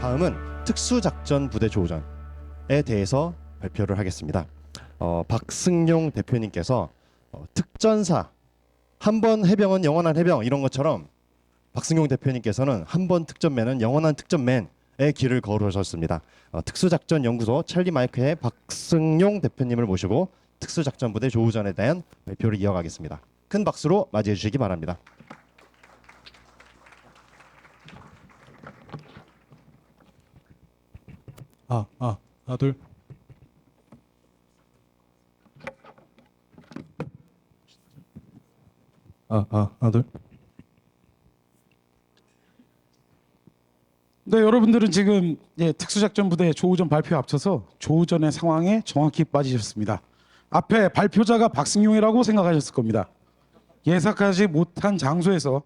다음은 특수작전부대 조우전에 대해서 발표를 하겠습니다. 박승용 대표님께서 특전사 한 번 해병은 영원한 해병 이런 것처럼 박승용 대표님께서는 한 번 특전맨은 영원한 특전맨의 길을 걸으셨습니다. 특수작전연구소 찰리 마이크의 박승용 대표님을 모시고 특수작전부대 조우전에 대한 발표를 이어가겠습니다. 큰 박수로 맞이해 주시기 바랍니다. 하나 둘. 하나 둘. 네, 여러분들은 지금 특수작전부대 조우전 발표 앞서서 조우전의 상황에 정확히 빠지셨습니다. 앞에 발표자가 박승용이라고 생각하셨을 겁니다. 예상하지 못한 장소에서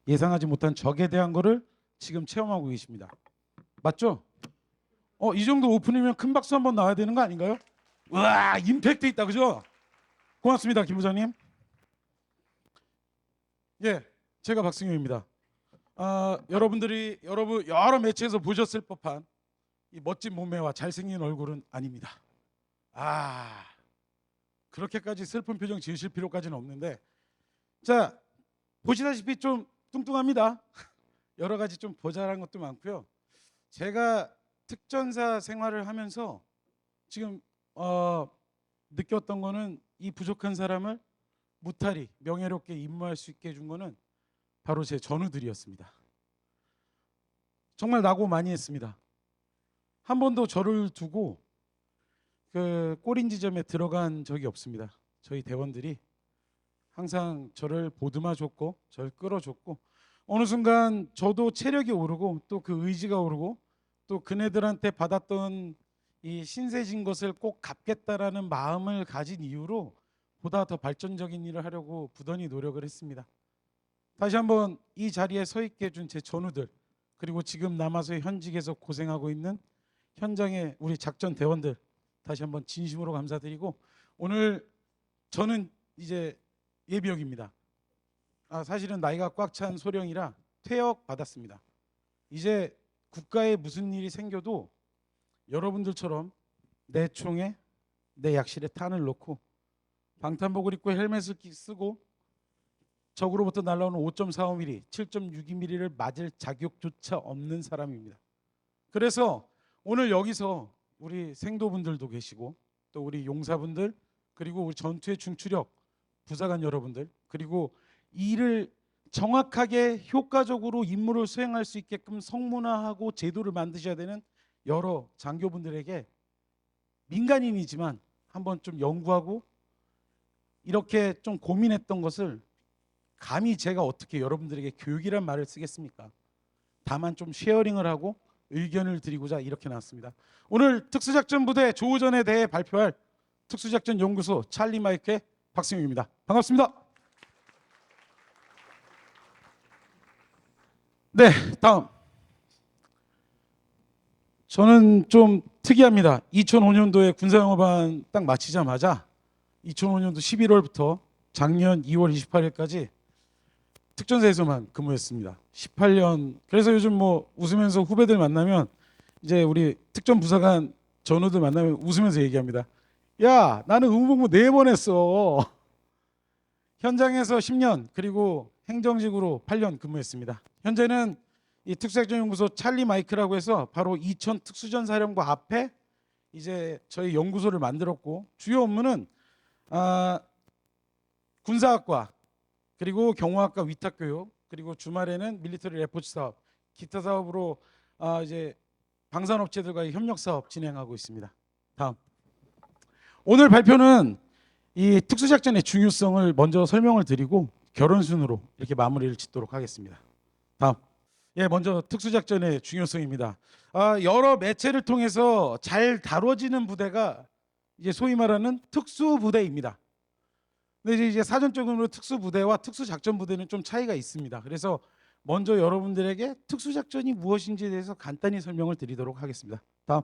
예상하지 못한 적에 대한 거를 지금 체험하고 계십니다. 맞죠? 이 정도 오픈이면 큰 박수 한번 나와야 되는 거 아닌가요? 와, 임팩트 있다, 그죠? 고맙습니다, 김 부장님. 예, 제가 박승용입니다. 여러분들이 여러 매체에서 보셨을 법한 이 멋진 몸매와 잘생긴 얼굴은 아닙니다. 그렇게까지 슬픈 표정 지으실 필요까지는 없는데, 자, 보시다시피 좀 뚱뚱합니다. 여러 가지 좀 보잘한 것도 많고요. 제가 특전사 생활을 하면서 지금 느꼈던 거는 이 부족한 사람을 무탈히 명예롭게 임무할 수 있게 해준 거는 바로 제 전우들이었습니다. 정말 낙오 많이 했습니다. 한 번도 저를 두고 그 꼬린 지점에 들어간 적이 없습니다. 저희 대원들이 항상 저를 보듬어 줬고 저를 끌어줬고, 어느 순간 저도 체력이 오르고 또 그 의지가 오르고 또 그네들한테 받았던 이 신세진 것을 꼭 갚겠다라는 마음을 가진 이유로 보다 더 발전적인 일을 하려고 부단히 노력을 했습니다. 다시 한번 이 자리에 서 있게 해준 제 전우들, 그리고 지금 남아서 현직에서 고생하고 있는 현장의 우리 작전 대원들, 다시 한번 진심으로 감사드리고, 오늘 저는 이제 예비역입니다. 사실은 나이가 꽉 찬 소령이라 퇴역 받았습니다. 이제 국가에 무슨 일이 생겨도 여러분들처럼 내 총에 내 약실에 탄을 넣고 방탄복을 입고 헬멧을 쓰고 적으로부터 날아오는 5.45mm, 7.62mm를 맞을 자격조차 없는 사람입니다. 그래서 오늘 여기서 우리 생도분들도 계시고 또 우리 용사분들, 그리고 우리 전투의 중추력 부사관 여러분들, 그리고 일을 정확하게 효과적으로 임무를 수행할 수 있게끔 성문화하고 제도를 만드셔야 되는 여러 장교분들에게 민간인이지만 한번 좀 연구하고 이렇게 좀 고민했던 것을 감히 제가 어떻게 여러분들에게 교육이란 말을 쓰겠습니까? 다만 좀 쉐어링을 하고 의견을 드리고자 이렇게 나왔습니다. 오늘 특수작전부대 조우전에 대해 발표할 특수작전연구소 찰리 마이크의 박승용입니다. 반갑습니다. 네, 다음. 저는 좀 특이합니다. 2005년도에 군사영업반 딱 마치자마자 2005년도 11월부터 작년 2월 28일까지 특전사에서만 근무했습니다. 18년. 그래서 요즘 뭐 웃으면서 후배들 만나면, 이제 우리 특전 부사관 전우들 만나면 웃으면서 얘기합니다. 야, 나는 의무복무 4번 했어. 현장에서 10년, 그리고 행정직으로 8년 근무했습니다. 현재는 이 특수작전연구소 찰리 마이크라고 해서 바로 이천 특수전사령부 앞에 이제 저희 연구소를 만들었고, 주요 업무는 군사학과, 그리고 경호학과 위탁교육, 그리고 주말에는 밀리터리 레포츠 사업, 기타 사업으로 이제 방산업체들과의 협력 사업 진행하고 있습니다. 다음. 오늘 발표는 이 특수작전의 중요성을 먼저 설명을 드리고 결혼순으로 이렇게 마무리를 짓도록 하겠습니다. 다음. 먼저 특수작전의 중요성입니다. 여러 매체를 통해서 잘 다뤄지는 부대가 이제 소위 말하는 특수부대입니다. 근데 이제 사전적으로 특수부대와 특수작전부대는 좀 차이가 있습니다. 그래서 먼저 여러분들에게 특수작전이 무엇인지에 대해서 간단히 설명을 드리도록 하겠습니다. 다음.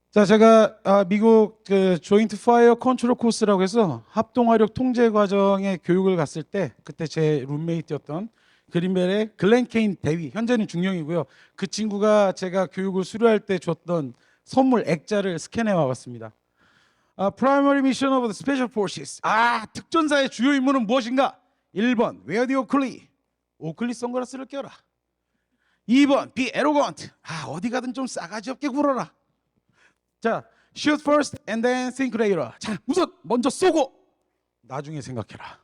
자, 제가 미국 그 조인트 파이어 컨트롤 코스라고 해서 합동화력 통제 과정의 교육을 갔을 때, 그때 제 룸메이트였던 그린벨의 글렌 케인 대위, 현재는 중령이고요. 그 친구가 제가 교육을 수료할 때 줬던 선물 액자를 스캔해 와봤습니다. Primary mission of the Special Forces. 특전사의 주요 임무는 무엇인가? 1번 Wear the Oakley. 오클리 선글라스를 껴라. 2번 Be arrogant. 어디 가든 좀 싸가지 없게 굴어라. 자, Shoot first and then think later. 자, 우선 먼저 쏘고 나중에 생각해라.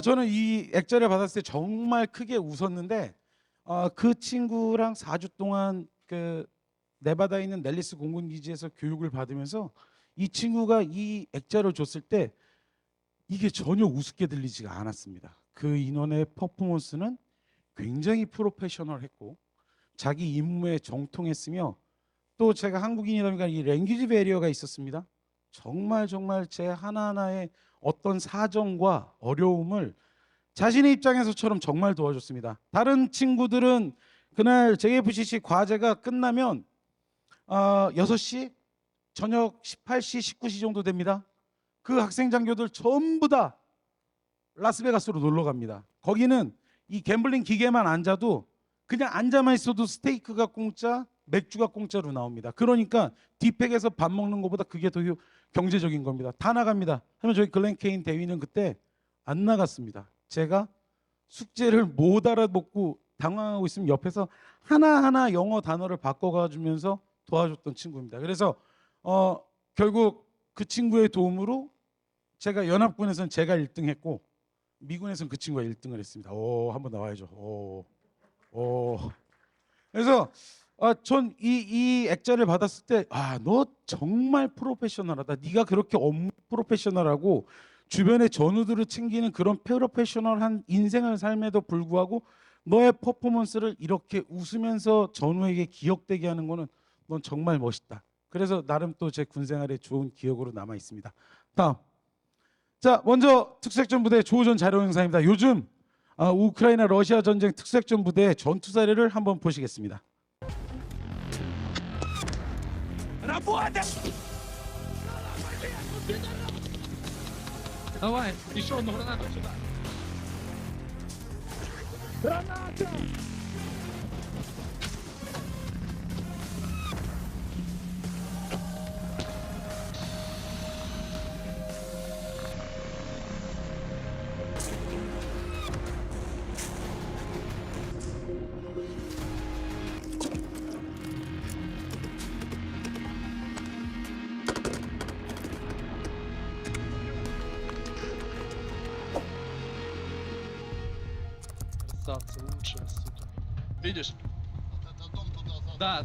저는 이 액자를 받았을 때 정말 크게 웃었는데 그 친구랑 4주 동안 그 네바다에 있는 넬리스 공군기지에서 교육을 받으면서 이 친구가 이 액자를 줬을 때 이게 전혀 우습게 들리지가 않았습니다. 그 인원의 퍼포먼스는 굉장히 프로페셔널했고 자기 임무에 정통했으며 또 제가 한국인이다 보니까 이 랭귀지 베리어가 있었습니다. 정말 제 하나하나의 어떤 사정과 어려움을 자신의 입장에서처럼 정말 도와줬습니다. 다른 친구들은 그날 JFCC 과제가 끝나면 6시 저녁 18시 19시 정도 됩니다. 그 학생 장교들 전부 다 라스베가스로 놀러 갑니다. 거기는 이 갬블링 기계만 앉아도 그냥 앉아만 있어도 스테이크가 공짜, 맥주가 공짜로 나옵니다. 그러니까 디팩에서 밥 먹는 것보다 그게 더 경제적인 겁니다. 다 나갑니다. 하면 저희 글렌 케인 대위는 그때 안 나갔습니다. 제가 숙제를 못 알아먹고 당황하고 있으면 옆에서 하나하나 영어 단어를 바꿔가주면서 도와줬던 친구입니다. 그래서 결국 그 친구의 도움으로 제가 연합군에서는 제가 1등 했고 미군에서는 그 친구가 1등을 했습니다. 한번 나와야죠. 그래서 전 이 액자를 받았을 때 너 정말 프로페셔널하다. 네가 그렇게 프로페셔널하고 주변의 전우들을 챙기는 그런 프로페셔널한 인생을 삶에도 불구하고 너의 퍼포먼스를 이렇게 웃으면서 전우에게 기억되게 하는 거는 넌 정말 멋있다. 그래서 나름 또 제 군생활에 좋은 기억으로 남아 있습니다. 다음. 자, 먼저 특수작전 부대 조우전 자료 영상입니다. 요즘 우크라이나 러시아 전쟁 특수작전 부대의 전투 사례를 한번 보시겠습니다. Давай, еще одну гранату сюда. Красавцы, лучшие, сука. Видишь? Да.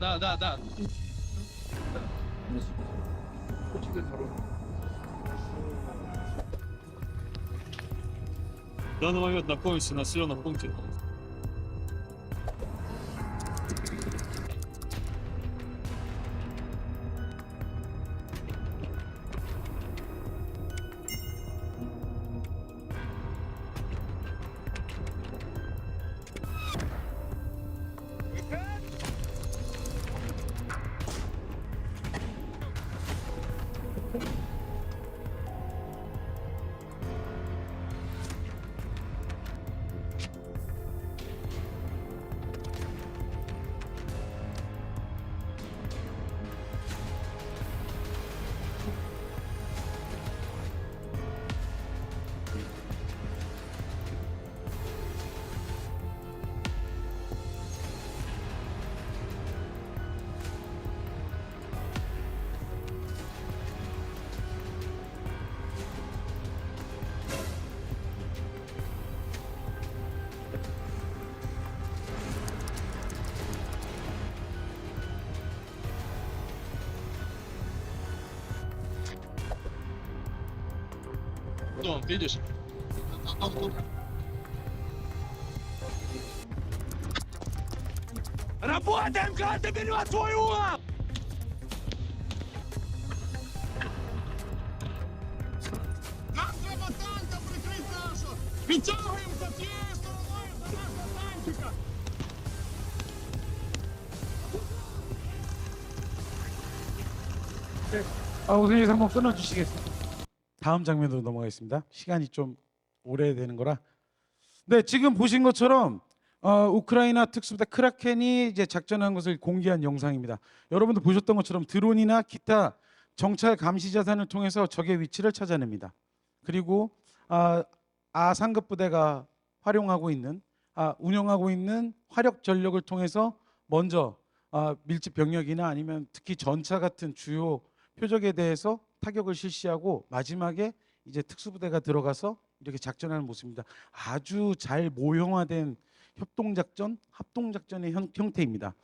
В данный момент находимся в населенном пункте. Дом, видишь? Работаем, каждый берет свой угол! Нам треба танком прикрити нашу! Підтягуємося цією стороною до нашого танчика! 우선이 한번 끊어주시겠습니다. 다음 장면으로 넘어가겠습니다. 시간이 좀 오래되는 거라. 네, 지금 보신 것처럼 우크라이나 특수부대 크라켄이 이제 작전한 것을 공개한 영상입니다. 여러분도 보셨던 것처럼 드론이나 기타 정찰 감시 자산을 통해서 적의 위치를 찾아냅니다. 그리고 상급 부대가 운영하고 있는 화력 전력을 통해서 먼저 밀집 병력이나 아니면 특히 전차 같은 주요 표적에 대해서 타격을 실시하고 마지막에 이제 특수부대가 들어가서 이렇게 작전하는 모습입니다. 아주 잘 모형화된 협동작전, 합동작전의 형태입니다.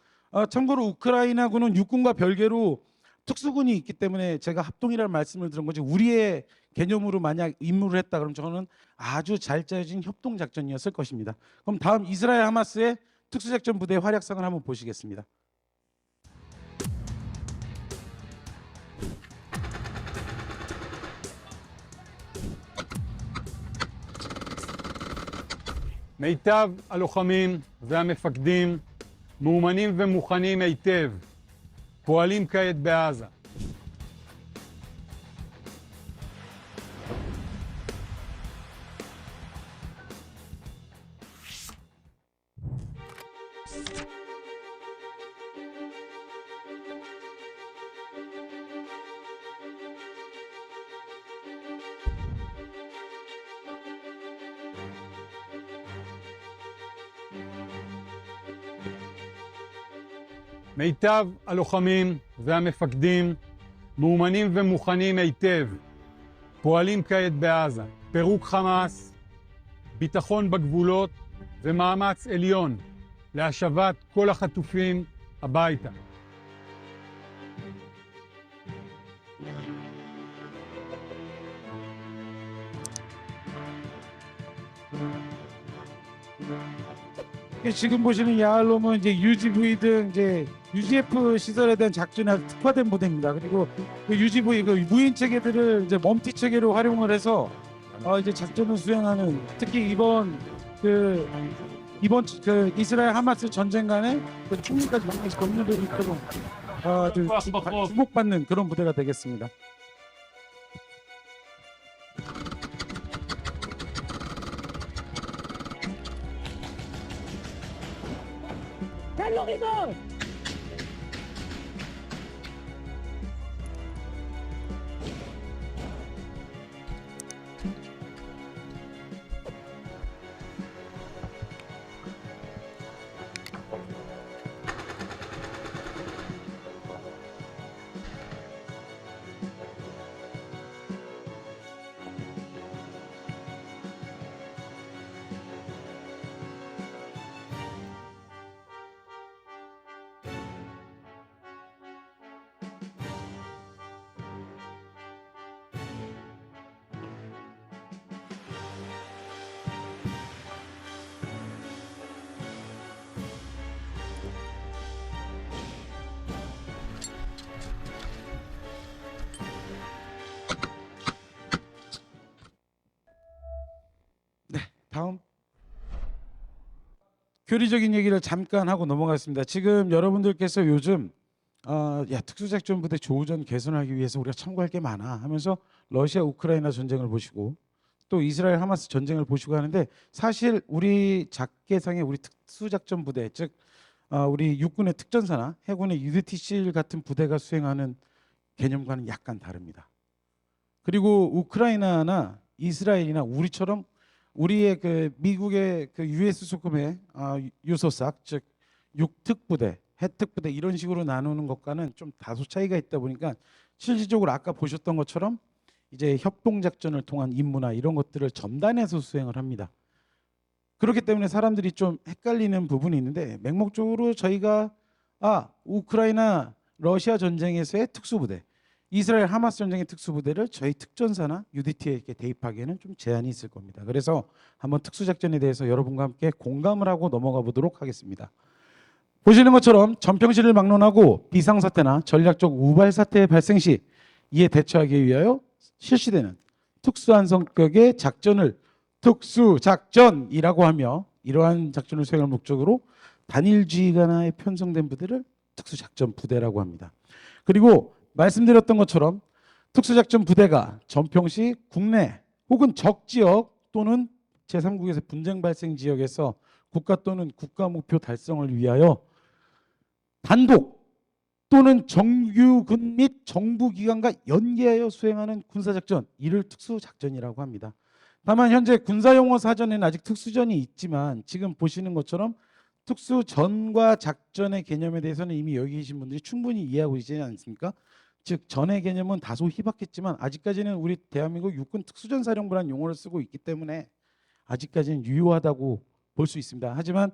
참고로 우크라이나군은 육군과 별개로 특수군이 있기 때문에 제가 합동이라는 말씀을 드린 거지, 우리의 개념으로 만약 임무를 했다 그러면 저는 아주 잘 짜여진 협동작전이었을 것입니다. 그럼 다음 이스라엘 하마스의 특수작전 부대의 활약상을 한번 보시겠습니다. מיטב הלוחמים והמפקדים מאומנים ומוכנים היטב, פועלים כעת בעזה. מיטב הלוחמים והמפקדים מאומנים ומוכנים היטב, פועלים כעת בעזה. פירוק חמאס, ביטחון בגבולות ומאמץ עליון להשבת כל החטופים הביתה. 지금 보시는 야알롬은 이제 UGV 등 이제 UGF 시설에 대한 작전에 아주 특화된 부대입니다. 그리고 그 UGV 그 무인 체계들을 이제 멈티 체계로 활용을 해서 이제 작전을 수행하는, 특히 이번 그 이스라엘 하마스 전쟁 간에 그 총리까지 많이 건너들이 있도록 주목받는 그런 부대가 되겠습니다. 다음 교리적인 얘기를 잠깐 하고 넘어가겠습니다. 지금 여러분들께서 요즘 특수작전 부대 조우전 개선하기 위해서 우리가 참고할 게 많아 하면서 러시아 우크라이나 전쟁을 보시고 또 이스라엘 하마스 전쟁을 보시고 하는데, 사실 우리 작계상의 우리 특수작전 부대, 즉 우리 육군의 특전사나 해군의 UDTC 같은 부대가 수행하는 개념과는 약간 다릅니다. 그리고 우크라이나나 이스라엘이나 우리처럼 우리의 그 미국의 그 US 소금의 유소삭, 즉 육특부대, 해특부대 이런 식으로 나누는 것과는 좀 다소 차이가 있다 보니까 실질적으로 아까 보셨던 것처럼 이제 협동작전을 통한 임무나 이런 것들을 전단에서 수행을 합니다. 그렇기 때문에 사람들이 좀 헷갈리는 부분이 있는데, 맹목적으로 저희가 우크라이나 러시아 전쟁에서의 특수부대, 이스라엘 하마스 전쟁의 특수부대를 저희 특전사나 UDT에 이렇게 대입하기에는 좀 제한이 있을 겁니다. 그래서 한번 특수작전에 대해서 여러분과 함께 공감을 하고 넘어가 보도록 하겠습니다. 보시는 것처럼 전평시를 막론하고 비상사태나 전략적 우발사태의 발생 시 이에 대처하기 위하여 실시되는 특수한 성격의 작전을 특수작전이라고 하며, 이러한 작전을 수행할 목적으로 단일주의관하에 편성된 부대를 특수작전 부대라고 합니다. 그리고 말씀드렸던 것처럼 특수작전 부대가 전평시 국내 혹은 적 지역 또는 제3국에서 분쟁 발생 지역에서 국가 또는 국가 목표 달성을 위하여 단독 또는 정규군 및 정부기관과 연계하여 수행하는 군사작전, 이를 특수작전이라고 합니다. 다만 현재 군사용어 사전에는 아직 특수전이 있지만 지금 보시는 것처럼 특수전과 작전의 개념에 대해서는 이미 여기 계신 분들이 충분히 이해하고 계시지 않습니까? 즉 전의 개념은 다소 희박했지만 아직까지는 우리 대한민국 육군 특수전사령부라는 용어를 쓰고 있기 때문에 아직까지는 유효하다고 볼 수 있습니다. 하지만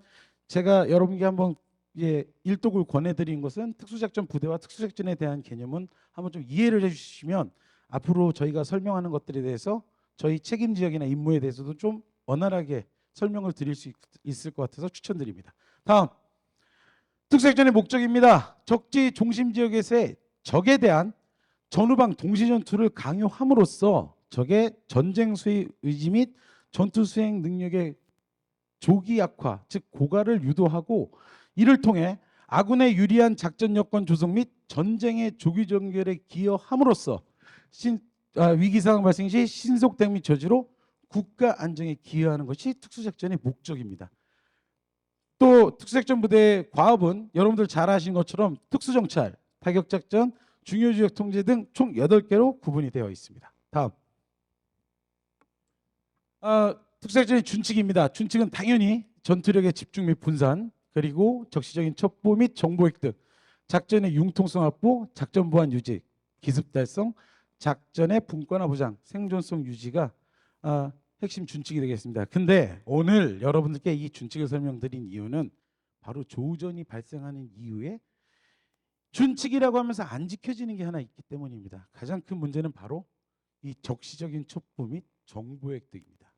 제가 여러분께 한번 일독을 권해드린 것은 특수작전 부대와 특수작전에 대한 개념은 한번 좀 이해를 해주시면 앞으로 저희가 설명하는 것들에 대해서 저희 책임 지역이나 임무에 대해서도 좀 원활하게 설명을 드릴 수 있을 것 같아서 추천드립니다. 다음, 특수작전의 목적입니다. 적지 중심 지역에서의 적에 대한 전후방 동시 전투를 강요함으로써 적의 전쟁 수행 의지 및 전투 수행 능력의 조기 약화, 즉 고갈을 유도하고 이를 통해 아군의 유리한 작전 여건 조성 및 전쟁의 조기 종결에 기여함으로써 위기 상황 발생 시 신속 대응 및 저지로 국가 안정에 기여하는 것이 특수작전의 목적입니다. 또 특수작전 부대의 과업은 여러분들 잘 아시는 것처럼 특수정찰, 타격작전, 중요지역 통제 등 총 8개로 구분이 되어 있습니다. 다음, 특수작전의 준칙입니다. 준칙은 당연히 전투력의 집중 및 분산, 그리고 적시적인 첩보 및 정보 획득, 작전의 융통성 확보, 작전 보안 유지, 기습 달성, 작전의 분권화 보장, 생존성 유지가 핵심 준칙이 되겠습니다. 근데 오늘 여러분들께 이 준칙을 설명드린 이유는 바로 조우전이 발생하는 이후에 준칙이라고 하면서 안 지켜지는 게 하나 있기 때문입니다. 가장 큰 문제는 바로 이 적시적인 첩보 및 정보 획득입니다.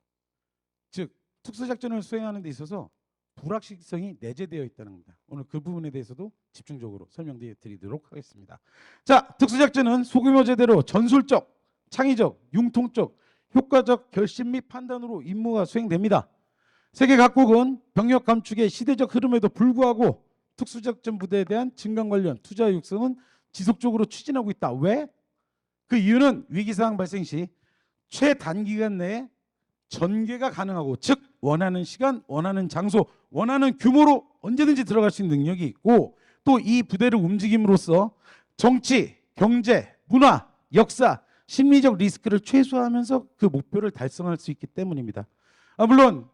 즉 특수작전을 수행하는 데 있어서 불확실성이 내재되어 있다는 겁니다. 오늘 그 부분에 대해서도 집중적으로 설명드리도록 하겠습니다. 자, 특수작전은 소규모 제대로 전술적, 창의적, 융통적, 효과적 결심 및 판단으로 임무가 수행됩니다. 세계 각국은 병력 감축의 시대적 흐름에도 불구하고 특수작전 부대에 대한 증강 관련 투자 육성은 지속적으로 추진하고 있다. 왜? 그 이유는 위기상황 발생 시 최단기간 내에 전개가 가능하고, 즉 원하는 시간, 원하는 장소, 원하는 규모로 언제든지 들어갈 수 있는 능력이 있고, 또 이 부대를 움직임으로써 정치, 경제, 문화, 역사, 심리적 리스크를 최소화하면서 그 목표를 달성할 수 있기 때문입니다. 물론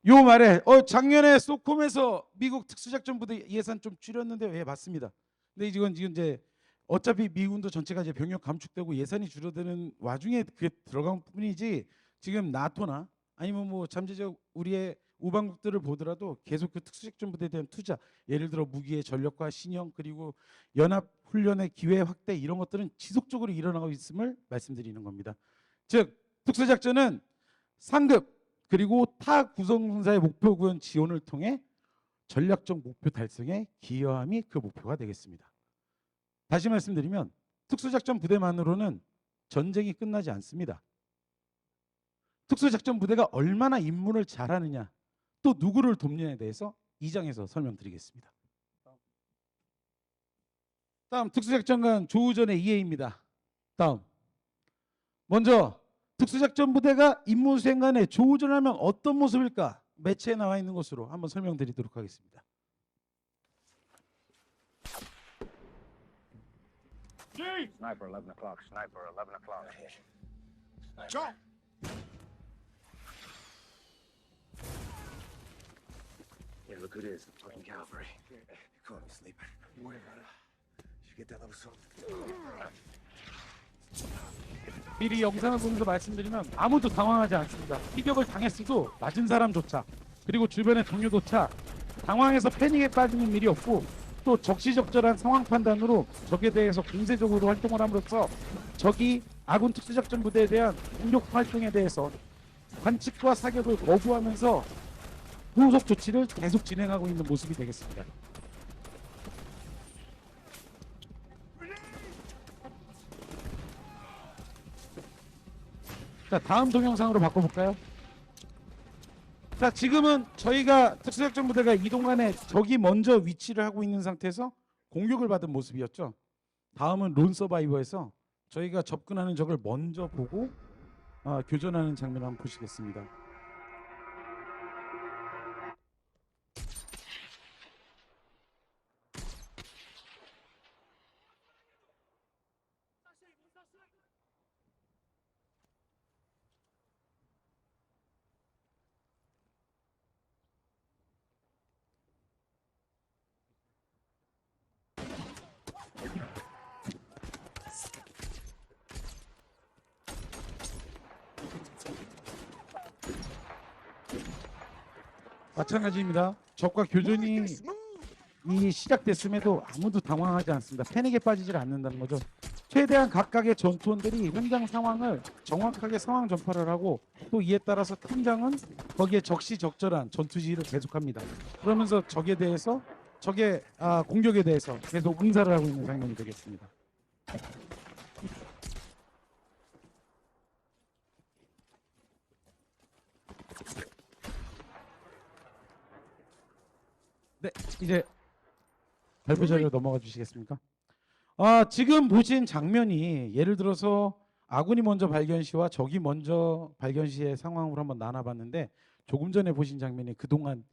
요 말에 작년에 소콤에서 미국 특수작전 부대 예산 좀 줄였는데, 예, 맞습니다. 근데 이건 지금 이제 어차피 미군도 전체가 이제 병력 감축되고 예산이 줄어드는 와중에 그게 들어간 뿐이지, 지금 나토나 아니면 뭐 잠재적 우리의 우방국들을 보더라도 계속 그 특수작전 부대에 대한 투자, 예를 들어 무기의 전력화 신형, 그리고 연합 훈련의 기회 확대, 이런 것들은 지속적으로 일어나고 있음을 말씀드리는 겁니다. 즉 특수작전은 상급 그리고 타 구성군사의 목표 구현 지원을 통해 전략적 목표 달성에 기여함이 그 목표가 되겠습니다. 다시 말씀드리면 특수작전 부대만으로는 전쟁이 끝나지 않습니다. 특수작전 부대가 얼마나 임무를 잘하느냐, 또 누구를 돕느냐에 대해서 2장에서 설명드리겠습니다. 다음, 특수작전관 조우전의 이해입니다. 다음, 먼저 특수작전 부대가 임무 수행간에 조우전하면 어떤 모습일까? 매체에 나와 있는 것으로 한번 설명드리도록 하겠습니다. Sniper 11 o'clock, sniper 11 o'clock. Go! Yeah, look who it is, the fucking cavalry. Caught me sleeping. Where? Should get that little something. 미리 영상을 보면서 말씀드리면 아무도 당황하지 않습니다. 피격을 당했어도 맞은 사람조차, 그리고 주변의 동료조차 당황해서 패닉에 빠지는 일이 없고, 또 적시적절한 상황 판단으로 적에 대해서 공세적으로 활동을 함으로써 적이 아군 특수작전 부대에 대한 공격 활동에 대해서 관측과 사격을 거부하면서 후속 조치를 계속 진행하고 있는 모습이 되겠습니다. 자, 다음 동영상으로 바꿔볼까요? 자, 지금은 저희가 특수작전 부대가 이동간에 적이 먼저 위치를 하고 있는 상태에서 공격을 받은 모습이었죠. 다음은 론 서바이버에서 저희가 접근하는 적을 먼저 보고 교전하는 장면을 한번 보시겠습니다. 마찬가지입니다. 적과 교전이 이 시작됐음에도 아무도 당황하지 않습니다. 패닉에 빠지질 않는다는 거죠. 최대한 각각의 전투원들이 현장 상황을 정확하게 상황 전파를 하고 또 이에 따라서 팀장은 거기에 적시적절한 전투 지휘를 계속합니다. 그러면서 적에 대해서 적의 공격에 대해서 계속 응사를 하고 있는 장면이 되겠습니다. 네, 이제 발표 자료로 넘어가 주시겠습니까? 지금 보신 장면이 예를 들어서 아군이 먼저 발견 시와 적이 먼저 발견 시의 상황으로 한번 나눠봤는데 조금 전에 보신 장면이 그동안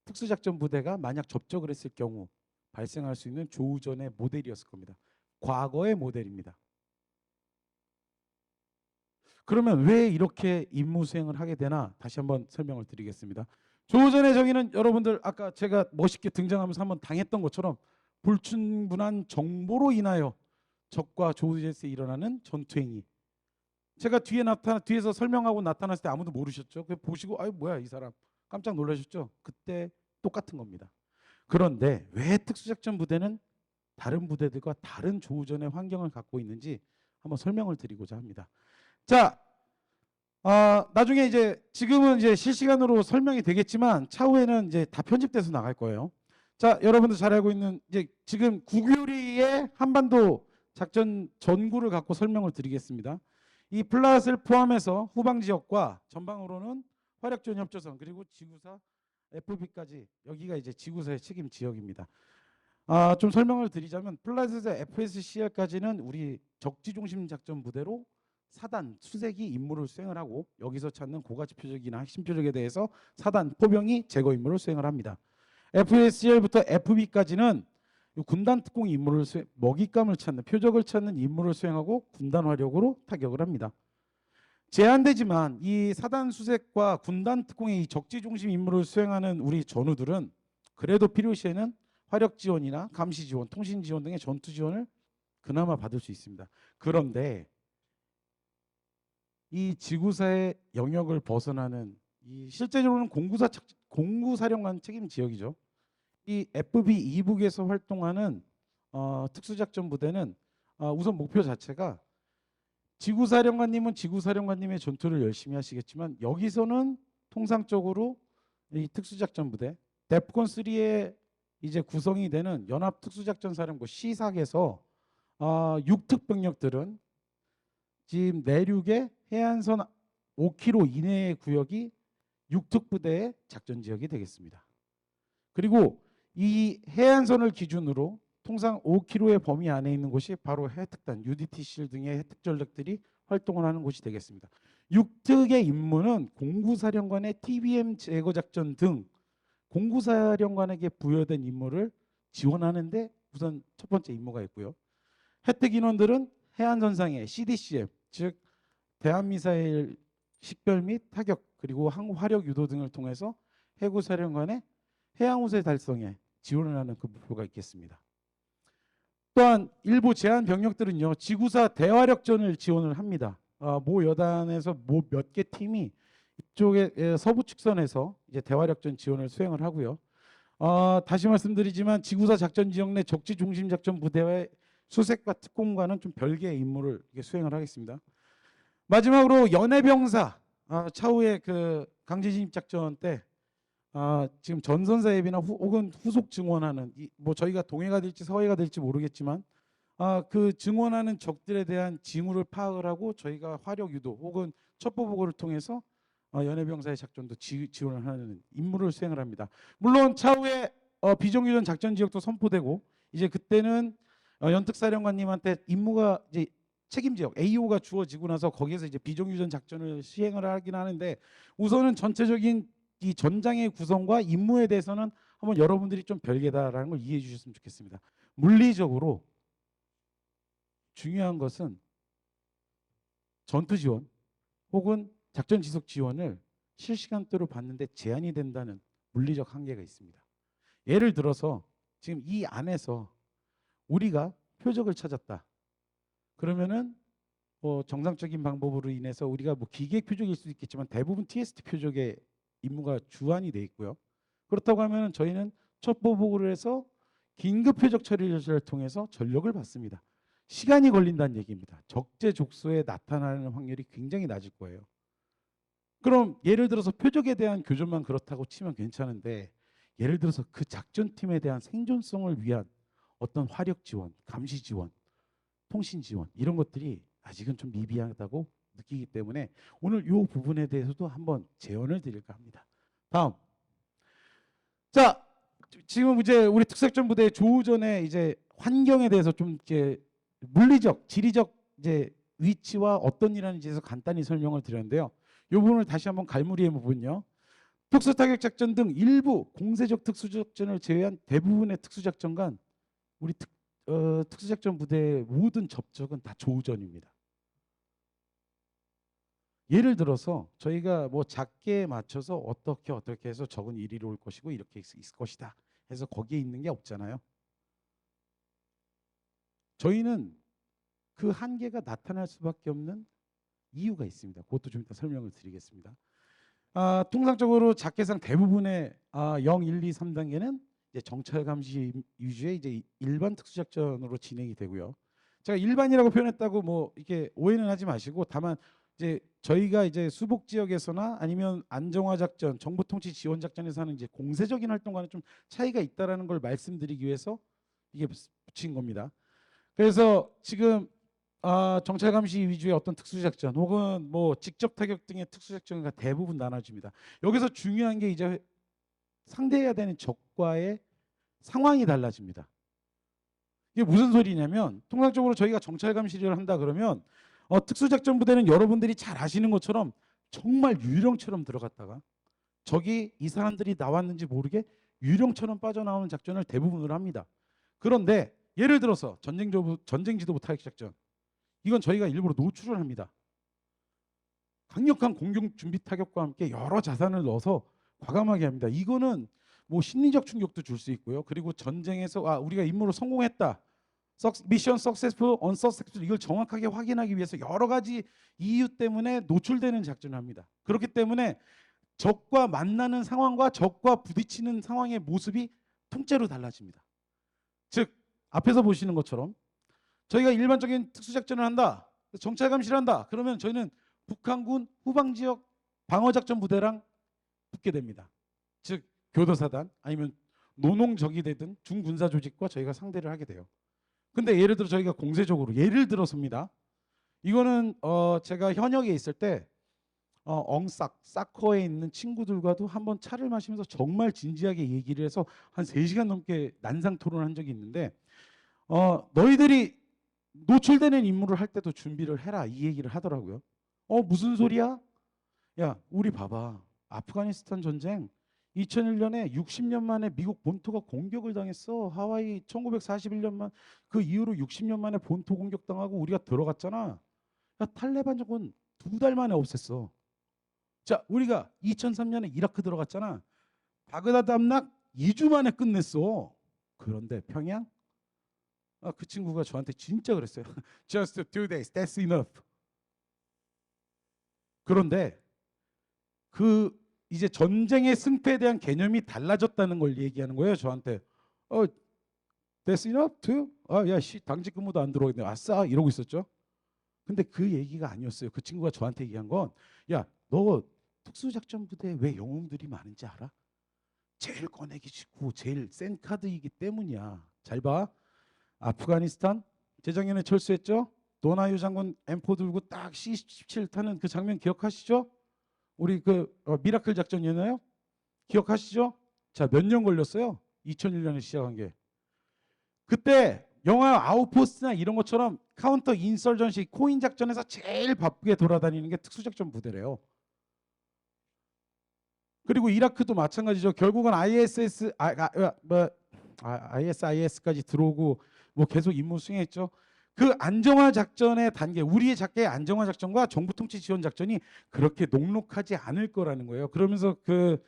특수작전 부대가 만약 접촉을 했을 경우 발생할 수 있는 조우전의 모델이었을 겁니다. 과거의 모델입니다. 그러면 왜 이렇게 임무 수행을 하게 되나 다시 한번 설명을 드리겠습니다. 조우전의 정의는 여러분들 아까 제가 멋있게 등장하면서 한번 당했던 것처럼 불충분한 정보로 인하여 적과 조우전에서 일어나는 전투행위. 제가 뒤에서 설명하고 나타났을 때 아무도 모르셨죠? 그 보시고 아유 뭐야 이 사람 깜짝 놀라셨죠? 그때 똑같은 겁니다. 그런데 왜 특수작전 부대는 다른 부대들과 다른 조우전의 환경을 갖고 있는지 한번 설명을 드리고자 합니다. 자, 나중에 이제 지금은 이제 실시간으로 설명이 되겠지만 차후에는 이제 다 편집돼서 나갈 거예요. 자, 여러분들 잘 알고 있는 이제 지금 국유리의 한반도 작전 전구를 갖고 설명을 드리겠습니다. 이 플랫을 포함해서 후방 지역과 전방으로는 화력지원 협조선 그리고 지구사 FB까지 여기가 이제 지구사의 책임 지역입니다. 좀 설명을 드리자면 플랫에서 FSCL까지는 우리 적지 중심 작전 부대로 사단 수색이 임무를 수행을 하고 여기서 찾는 고가치 표적이나 핵심 표적에 대해서 사단 포병이 제거 임무를 수행을 합니다. FSCL부터 FB까지는 군단 특공 임무를 먹잇감을 찾는 표적을 찾는 임무를 수행하고 군단 화력으로 타격을 합니다. 제한되지만 이 사단 수색과 군단 특공의 이 적지 중심 임무를 수행하는 우리 전우들은 그래도 필요시에는 화력 지원이나 감시 지원, 통신 지원 등의 전투 지원을 그나마 받을 수 있습니다. 그런데 이 지구사의 영역을 벗어나는 이 실제적으로는 공구사령관 책임 지역이죠. 이 FB 이북에서 활동하는 특수작전 부대는 우선 목표 자체가 지구사령관님은 지구사령관님의 전투를 열심히 하시겠지만 여기서는 통상적으로 이 특수작전 부대 데프콘 3의 이제 구성이 되는 연합특수작전사령부 시삭에서 육특병력들은 지금 내륙의 해안선 5km 이내의 구역이 육특부대의 작전 지역이 되겠습니다. 그리고 이 해안선을 기준으로 통상 5km의 범위 안에 있는 곳이 바로 해특단, UDTC 등의 해특 전력들이 활동을 하는 곳이 되겠습니다. 육특의 임무는 공구사령관의 TBM 제거 작전 등 공구사령관에게 부여된 임무를 지원하는데 우선 첫 번째 임무가 있고요. 해특 인원들은 해안선상의 CDCM, 즉 대한미사일 식별 및 타격 그리고 항화력 유도 등을 통해서 해구사령관의 해양우세 달성에 지원을 하는 그 목표가 있겠습니다. 또한 일부 제한 병력들은요 지구사 대화력전을 지원을 합니다. 모 여단에서 몇 개 팀이 이쪽에 서부 축선에서 이제 대화력전 지원을 수행을 하고요. 다시 말씀드리지만 지구사 작전 지역 내 적지 중심 작전 부대의 수색과 특공과는 좀 별개의 임무를 수행을 하겠습니다. 마지막으로 연해병사 차후에 그 강제 진입 작전 때 지금 전선사 예비나 혹은 후속 증원하는 뭐 저희가 동해가 될지 서해가 될지 모르겠지만 그 증원하는 적들에 대한 징후를 파악을 하고 저희가 화력 유도 혹은 첩보 보고를 통해서 연해병사의 작전도 지원을 하는 임무를 수행을 합니다. 물론 차후에 비정규전 작전 지역도 선포되고 이제 그때는 연특사령관님한테 임무가 이제 책임 지역 AO가 주어지고 나서 거기에서 이제 비정규전 작전을 시행을 하긴 하는데 우선은 전체적인 이 전장의 구성과 임무에 대해서는 한번 여러분들이 좀 별개다라는 걸 이해해 주셨으면 좋겠습니다. 물리적으로 중요한 것은 전투 지원 혹은 작전 지속 지원을 실시간대로 받는데 제한이 된다는 물리적 한계가 있습니다. 예를 들어서 지금 이 안에서 우리가 표적을 찾았다. 그러면은 정상적인 방법으로 인해서 우리가 뭐 기계 표적일 수도 있겠지만 대부분 TST 표적의 임무가 주안이 돼 있고요. 그렇다고 하면 저희는 첩보 보고를 해서 긴급 표적 처리를 통해서 전력을 받습니다. 시간이 걸린다는 얘기입니다. 적재적소에 나타나는 확률이 굉장히 낮을 거예요. 그럼 예를 들어서 표적에 대한 교전만 그렇다고 치면 괜찮은데, 예를 들어서 그 작전팀에 대한 생존성을 위한 어떤 화력 지원, 감시 지원, 통신 지원 이런 것들이 아직은 좀 미비하다고 느끼기 때문에 오늘 이 부분에 대해서도 한번 제언을 드릴까 합니다. 다음. 자, 지금 이제 우리 특수작전 부대 조우전의 이제 환경에 대해서 좀 이제 물리적, 지리적 이제 위치와 어떤 일 하는지에 대해서 간단히 설명을 드렸는데요. 이 부분을 다시 한번 갈무리해 보면요. 특수타격작전 등 일부 공세적 특수작전을 제외한 대부분의 특수작전간 우리 특수작전 부대의 모든 접촉은 다 조우전입니다. 예를 들어서 저희가 뭐 작게 맞춰서 어떻게 해서 적은 이리로 올 것이고 이렇게 있을 것이다 해서 거기에 있는 게 없잖아요. 저희는 그 한계가 나타날 수밖에 없는 이유가 있습니다. 그것도 좀 이따 설명을 드리겠습니다. 통상적으로 작계상 대부분의 0, 1, 2, 3단계는 이제 정찰 감시 위주의 이제 일반 특수작전으로 진행이 되고요. 제가 일반이라고 표현했다고 뭐 이렇게 오해는 하지 마시고, 다만 이제 저희가 이제 수복 지역에서나 아니면 안정화 작전, 정보 통치 지원 작전에서 하는 이제 공세적인 활동과는 좀 차이가 있다라는 걸 말씀드리기 위해서 이게 붙인 겁니다. 그래서 지금 정찰 감시 위주의 어떤 특수작전 혹은 뭐 직접 타격 등의 특수작전과 대부분 나눠집니다. 여기서 중요한 게 이제 상대해야 되는 적과의 상황이 달라집니다. 이게 무슨 소리냐면, 통상적으로 저희가 정찰 감시를 한다 그러면 특수작전 부대는 여러분들이 잘 아시는 것처럼 정말 유령처럼 들어갔다가 적이 이 사람들이 나왔는지 모르게 유령처럼 빠져나오는 작전을 대부분으로 합니다. 그런데 예를 들어서 전쟁지도부 타격작전, 이건 저희가 일부러 노출을 합니다. 강력한 공격 준비 타격과 함께 여러 자산을 넣어서 과감하게 합니다. 이거는 뭐 심리적 충격도 줄 수 있고요. 그리고 전쟁에서 우리가 임무를 성공했다, 미션 석세스풀, 언석세스풀, 이걸 정확하게 확인하기 위해서 여러 가지 이유 때문에 노출되는 작전을 합니다. 그렇기 때문에 적과 만나는 상황과 적과 부딪히는 상황의 모습이 통째로 달라집니다. 즉 앞에서 보시는 것처럼 저희가 일반적인 특수작전을 한다, 정찰 감시를 한다 그러면 저희는 북한군 후방지역 방어작전 부대랑 붙게 됩니다. 즉 교도사단 아니면 노농적이 되든 중군사 조직과 저희가 상대를 하게 돼요. 근데 예를 들어 저희가 공세적으로, 예를 들어서입니다. 이거는 제가 현역에 있을 때 사커에 있는 친구들과도 한번 차를 마시면서 정말 진지하게 얘기를 해서 한 3시간 넘게 난상 토론한 적이 있는데, 너희들이 노출되는 임무를 할 때도 준비를 해라, 이 얘기를 하더라고요. 무슨 소리야? 야, 우리 봐봐. 아프가니스탄 전쟁 2001년에 60년 만에 미국 본토가 공격을 당했어. 하와이 1941년만 그 이후로 60년 만에 본토 공격당하고 우리가 들어갔잖아. 야, 탈레반 정권 2달 만에 없앴어. 자, 우리가 2003년에 이라크 들어갔잖아. 바그다드 함락 2주 만에 끝냈어. 그런데 평양? 그 친구가 저한테 진짜 그랬어요. Just 2 days, that's enough. 그런데 그 이제 전쟁의 승패에 대한 개념이 달라졌다는 걸 얘기하는 거예요. 저한테. That's enough too? 야, 당직 근무도 안 들어오겠네. 아싸, 이러고 있었죠. 근데 그 얘기가 아니었어요. 그 친구가 저한테 얘기한 건, 야, 너 특수작전 부대에 왜 영웅들이 많은지 알아? 제일 꺼내기 쉽고 제일 센 카드이기 때문이야. 잘 봐. 아프가니스탄 재작년에 철수했죠. 도나유 장군 M4 들고 딱 C-17 타는 그 장면 기억하시죠? 우리 그 미라클 작전이었나요? 기억하시죠? 자, 몇 년 걸렸어요? 2001년에 시작한 게. 그때 영화 아웃포스트나 이런 것처럼 카운터 인설전시 코인 작전에서 제일 바쁘게 돌아다니는 게 특수작전 부대래요. 그리고 이라크도 마찬가지죠. 결국은 ISIS까지 들어오고 뭐 계속 임무 수행했죠. 그 안정화 작전의 단계, 우리의 작계의 안정화 작전과 정부 통치 지원 작전이 그렇게 녹록하지 않을 거라는 거예요. 그러면서 그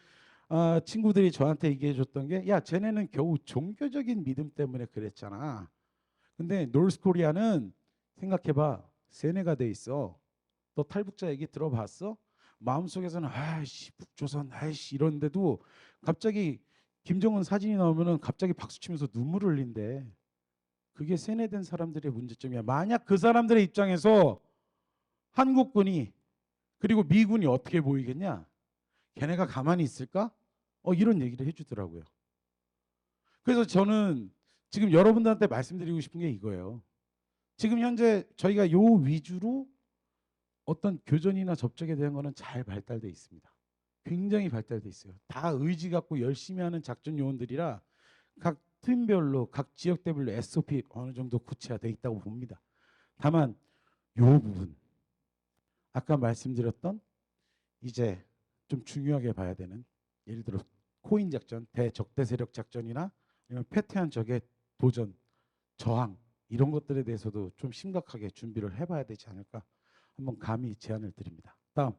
친구들이 저한테 얘기해 줬던 게, 야, 쟤네는 겨우 종교적인 믿음 때문에 그랬잖아. 근데 노스코리아는 생각해봐, 세뇌가 돼 있어. 너 탈북자 얘기 들어봤어? 마음속에서는 아이씨 북조선 아이씨 이런데도 갑자기 김정은 사진이 나오면은 갑자기 박수 치면서 눈물을 흘린대. 그게 세뇌된 사람들의 문제점이야. 만약 그 사람들의 입장에서 한국군이 그리고 미군이 어떻게 보이겠냐? 걔네가 가만히 있을까? 이런 얘기를 해주더라고요. 그래서 저는 지금 여러분들한테 말씀드리고 싶은 게 이거예요. 지금 현재 저희가 요 위주로 어떤 교전이나 접촉에 대한 거는 잘 발달돼 있습니다. 굉장히 발달돼 있어요. 다 의지 갖고 열심히 하는 작전 요원들이라 각 팀별로 각 지역대별로 SOP 어느 정도 구체화돼 있다고 봅니다. 다만 요 부분 아까 말씀드렸던 이제 좀 중요하게 봐야 되는 예를 들어 코인 작전, 대적대 세력 작전이나 아니면 패퇴한 적의 도전, 저항 이런 것들에 대해서도 좀 심각하게 준비를 해봐야 되지 않을까 한번 감히 제안을 드립니다. 다음.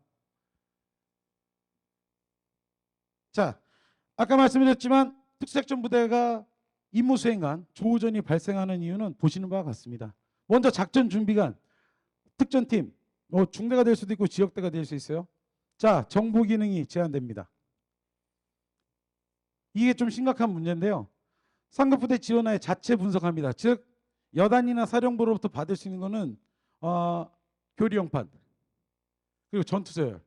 자, 아까 말씀드렸지만 특수작전 부대가 임무 수행간 조우전이 발생하는 이유는 보시는 바와 같습니다. 먼저 작전 준비간 특전팀 중대가 될 수도 있고 지역대가 될 수 있어요. 자, 정보 기능이 제한됩니다. 이게 좀 심각한 문제인데요. 상급부대 지원하에 자체 분석합니다. 즉 여단이나 사령부로부터 받을 수 있는 거는 교리형판 그리고 전투서열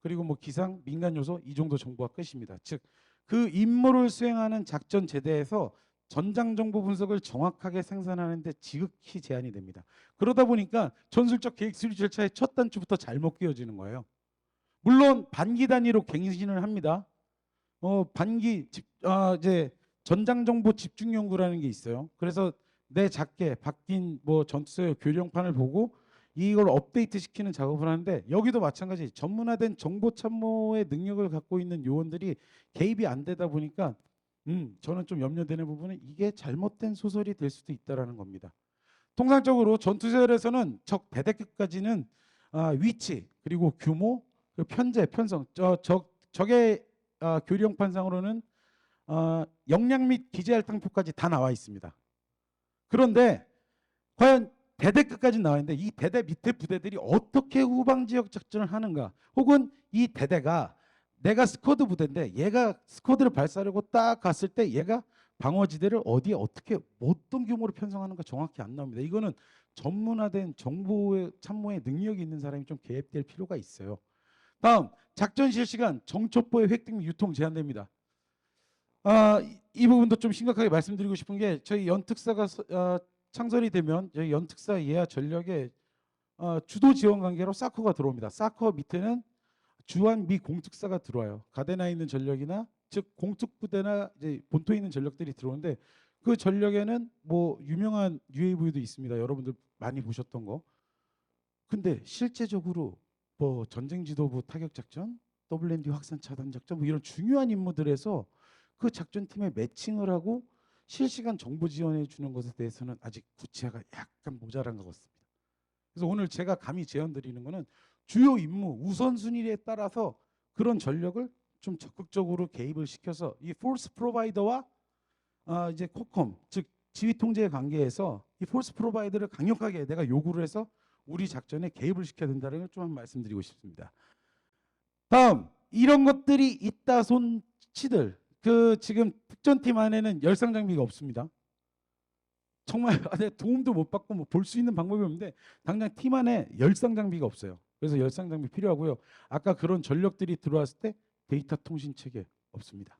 그리고 뭐 기상, 민간 요소 이 정도 정보가 끝입니다. 즉 그 임무를 수행하는 작전 제대에서 전장 정보 분석을 정확하게 생산하는데 지극히 제한이 됩니다. 그러다 보니까 전술적 계획 수립 절차의 첫 단추부터 잘못 끼워지는 거예요. 물론 반기 단위로 갱신을 합니다. 이제 전장 정보 집중 연구라는 게 있어요. 그래서 내 작게 바뀐 뭐 전투서열 교령판을 보고 이걸 업데이트 시키는 작업을 하는데 여기도 마찬가지 전문화된 정보 참모의 능력을 갖고 있는 요원들이 개입이 안 되다 보니까 저는 좀 염려되는 부분은 이게 잘못된 소설이 될 수도 있다라는 겁니다. 통상적으로 전투서열에서는 적 대대급까지는 위치 그리고 규모, 편제, 편성, 적의 교령판상으로는 역량 및 기재할당표까지 다 나와 있습니다. 그런데 과연 대대끝까지 나와 있는데 이 대대 밑에 부대들이 어떻게 후방 지역 작전을 하는가 혹은 이 대대가 내가 스쿼드 부대인데 얘가 스쿼드를 발사하려고 딱 갔을 때 얘가 방어지대를 어디에 어떻게 어떤 규모로 편성하는가 정확히 안 나옵니다. 이거는 전문화된 정보의 참모의 능력이 있는 사람이 좀 개입될 필요가 있어요. 다음 작전 실시간 정초포의 획득 및 유통 제한됩니다. 이 부분도 좀 심각하게 말씀드리고 싶은 게 저희 연특사가 창설이 되면 저희 연특사 예하 전력에 주도 지원 관계로 사커가 들어옵니다. 사커 밑에는 주한 미 공특사가 들어와요. 가데나에 있는 전력이나 즉 공특부대나 이제 본토에 있는 전력들이 들어오는데 그 전력에는 뭐 유명한 UAV도 있습니다. 여러분들 많이 보셨던 거. 근데 실제적으로 뭐 전쟁지도부 타격작전, WMD 확산 차단 작전 뭐 이런 중요한 임무들에서 그 작전팀에 매칭을 하고 실시간 정보 지원해 주는 것에 대해서는 아직 구체화가 약간 모자란 것 같습니다. 그래서 오늘 제가 감히 제안 드리는 것은 주요 임무 우선순위에 따라서 그런 전력을 좀 적극적으로 개입을 시켜서 이 포스 프로바이더와 이제 코컴 즉 지휘 통제의 관계에서 이 포스 프로바이더를 강력하게 내가 요구를 해서 우리 작전에 개입을 시켜야 된다는 걸 좀 말씀드리고 싶습니다. 다음 이런 것들이 있다 손치들 지금 특전팀 안에는 열상 장비가 없습니다. 정말 도움도 못 받고 뭐 볼 수 있는 방법이 없는데 당장 팀 안에 열상 장비가 없어요. 그래서 열상 장비 필요하고요. 아까 그런 전력들이 들어왔을 때 데이터 통신 체계 없습니다.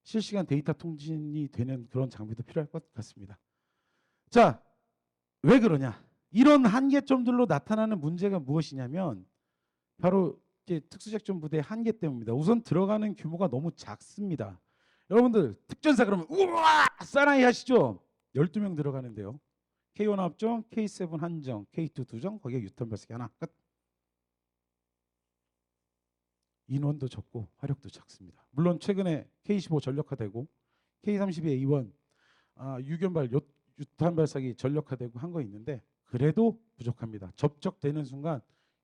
실시간 데이터 통신이 되는 그런 장비도 필요할 것 같습니다. 자, 왜 그러냐? 이런 한계점들로 나타나는 문제가 무엇이냐면 바로 특수작전 부대의 한계 때문입니다. 우선 들어가는 규모가 너무 작습니다. 여러분들 특전사 그러면 우와 사나이 하시죠? 12명 들어가는데요. K1 합정, K7 한정, K2 두정, 거기에 유탄 발사기 하나 끝. 인원도 적고 화력도 작습니다. 물론 최근에 K15 전력화되고 K32 A1 유견발 유탄 발사기 전력화되고 한 거 있는데 그래도 부족합니다. 접촉되는 순간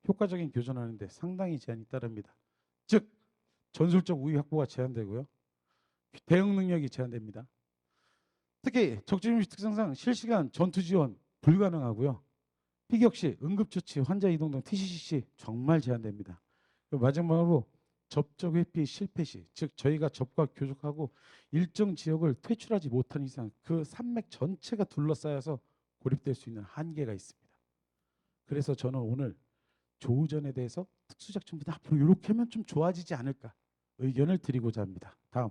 효과적인 교전하는데 상당히 제한이 따릅니다. 즉 전술적 우위 확보가 제한되고요. 대응 능력이 제한됩니다. 특히 적재임시 특성상 실시간 전투 지원 불가능하고요. 피격시, 응급처치, 환자 이동 등 TCCC 정말 제한됩니다. 마지막으로 접촉 회피 실패 시, 즉 저희가 적과 교족하고 일정 지역을 퇴출하지 못한 이상 그 산맥 전체가 둘러싸여서 고립될 수 있는 한계가 있습니다. 그래서 저는 오늘 조우전에 대해서 특수작전부대 앞으로 이렇게 하면 좀 좋아지지 않을까 의견을 드리고자 합니다. 다음.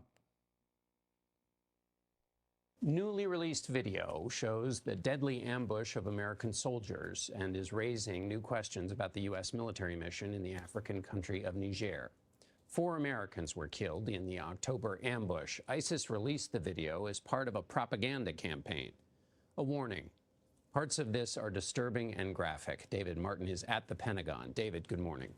Newly released video shows the deadly ambush of American soldiers and is raising new questions about the U.S. military mission in the African country of Niger. 4 Americans were killed in the October ambush. ISIS released the video as part of a propaganda campaign. A warning. Parts of this are disturbing and graphic. David Martin is at the Pentagon. David, good morning.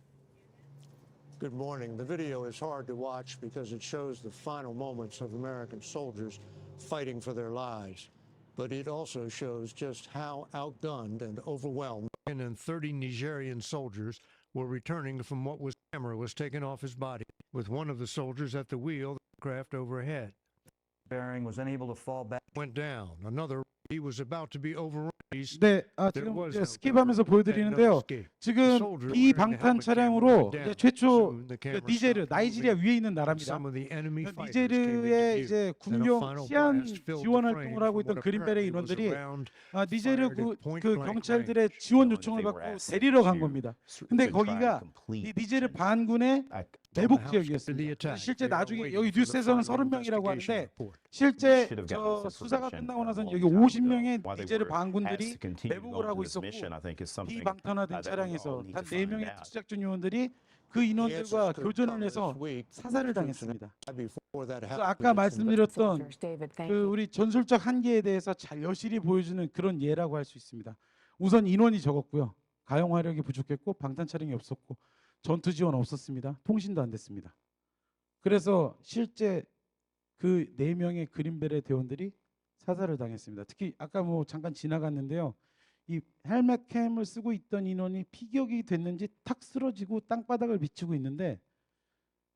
Good morning. The video is hard to watch because it shows the final moments of American soldiers fighting for their lives. But it also shows just how outgunned and overwhelmed. And 30 Nigerian soldiers were returning from what was camera was taken off his body, with one of the soldiers at the wheel of the craft overhead. Bearing was unable to fall back. Went down. Another, he was about to be overrun. 네, 지금 이제 스킵하면서 보여드리는데요. 지금 비방탄 차량으로 이제 최초 니제르, 나이지리아 위에 있는 나라입니다. 니제르의 이제 군용 치안 지원 활동을 하고 있던 그린베레 인원들이 니제르 그 경찰들의 지원 요청을 받고 데리러 간 겁니다. 근데 거기가 이 니제르 반군의 내복 지역이었습니다. 실제 나중에 여기 뉴스에서는 30명이라고 하는데 실제 저 수사가 끝나고 나서는 여기 50명의 니제르 반군들이 내복을 하고 있었고 비방탄화된 차량에서 단 4명의 특수작전 요원들이 그 인원들과 교전을 해서 사살을 당했습니다. 그래서 아까 말씀드렸던 그 우리 전술적 한계에 대해서 잘 여실히 보여주는 그런 예라고 할 수 있습니다. 우선 인원이 적었고요. 가용 화력이 부족했고 방탄 차량이 없었고 전투 지원 없었습니다. 통신도 안 됐습니다. 그래서 실제 그 4명의 그린베레 대원들이 사살을 당했습니다. 특히 아까 뭐 잠깐 지나갔는데요. 이 헬멧 캠을 쓰고 있던 인원이 피격이 됐는지 탁 쓰러지고 땅바닥을 비치고 있는데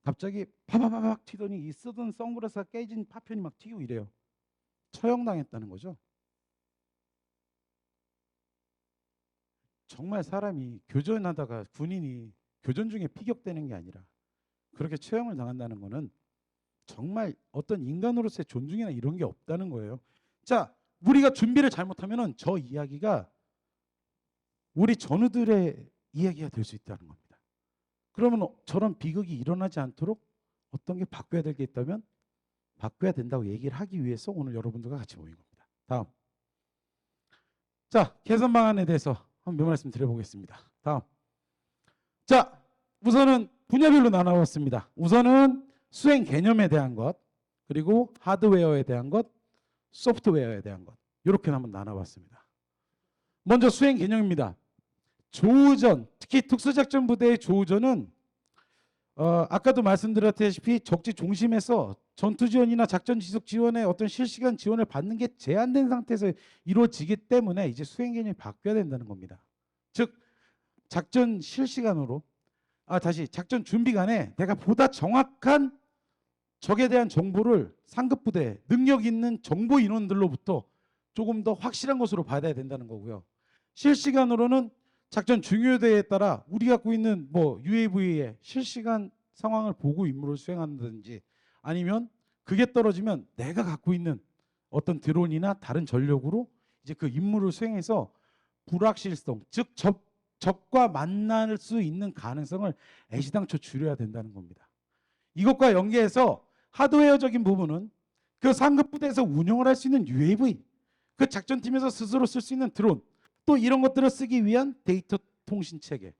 갑자기 파바바박 튀더니 이 쓰던 선글라스가 깨진 파편이 막 튀고 이래요. 처형당했다는 거죠. 정말 사람이 교전하다가 군인이 교전 중에 피격되는 게 아니라 그렇게 처형을 당한다는 거는 정말 어떤 인간으로서의 존중이나 이런 게 없다는 거예요. 자, 우리가 준비를 잘못하면은 저 이야기가 우리 전우들의 이야기가 될 수 있다는 겁니다. 그러면 저런 비극이 일어나지 않도록 어떤 게 바뀌어야 될 게 있다면 바뀌어야 된다고 얘기를 하기 위해서 오늘 여러분들과 같이 모인 겁니다. 다음. 자, 개선 방안에 대해서 한 몇 말씀 드려보겠습니다. 다음. 자, 우선은 분야별로 나눠봤습니다. 우선은 수행 개념에 대한 것, 그리고 하드웨어에 대한 것, 소프트웨어에 대한 것 이렇게 한번 나눠봤습니다. 먼저 수행 개념입니다. 조우전, 특히 특수작전 부대의 조우전은 아까도 말씀드렸다시피 적지 중심에서 전투 지원이나 작전 지속 지원의 어떤 실시간 지원을 받는 게 제한된 상태에서 이루어지기 때문에 이제 수행 개념이 바뀌어야 된다는 겁니다. 즉 작전 실시간으로 다시 작전 준비간에 내가 보다 정확한 적에 대한 정보를 상급 부대, 능력 있는 정보 인원들로부터 조금 더 확실한 것으로 받아야 된다는 거고요. 실시간으로는 작전 중요도에 따라 우리 갖고 있는 뭐 UAV의 실시간 상황을 보고 임무를 수행한다든지 아니면 그게 떨어지면 내가 갖고 있는 어떤 드론이나 다른 전력으로 이제 그 임무를 수행해서 불확실성, 즉 적과 만날 수 있는 가능성을 애시당초 줄여야 된다는 겁니다. 이것과 연계해서 하드웨어적인 부분은 그 상급 부대에서 운영을 할 수 있는 UAV, 그 작전팀에서 스스로 쓸 수 있는 드론, 또 이런 것들을 쓰기 위한 데이터 통신 체계,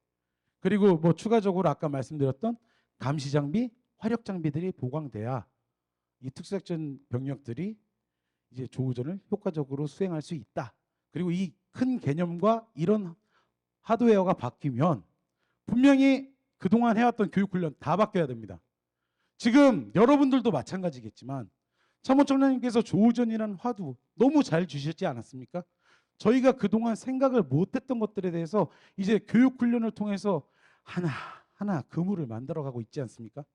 그리고 뭐 추가적으로 아까 말씀드렸던 감시 장비, 화력 장비들이 보강돼야 이 특수작전 병력들이 이제 조우전을 효과적으로 수행할 수 있다. 그리고 이 큰 개념과 이런 하드웨어가 바뀌면 분명히 그동안 해왔던 교육훈련 다 바뀌어야 됩니다. 지금 여러분들도 마찬가지겠지만 참모총장님께서 조우전이라는 화두 너무 잘 주셨지 않았습니까? 저희가 그동안 생각을 못했던 것들에 대해서 이제 교육훈련을 통해서 하나하나 그물을 만들어가고 있지 않습니까?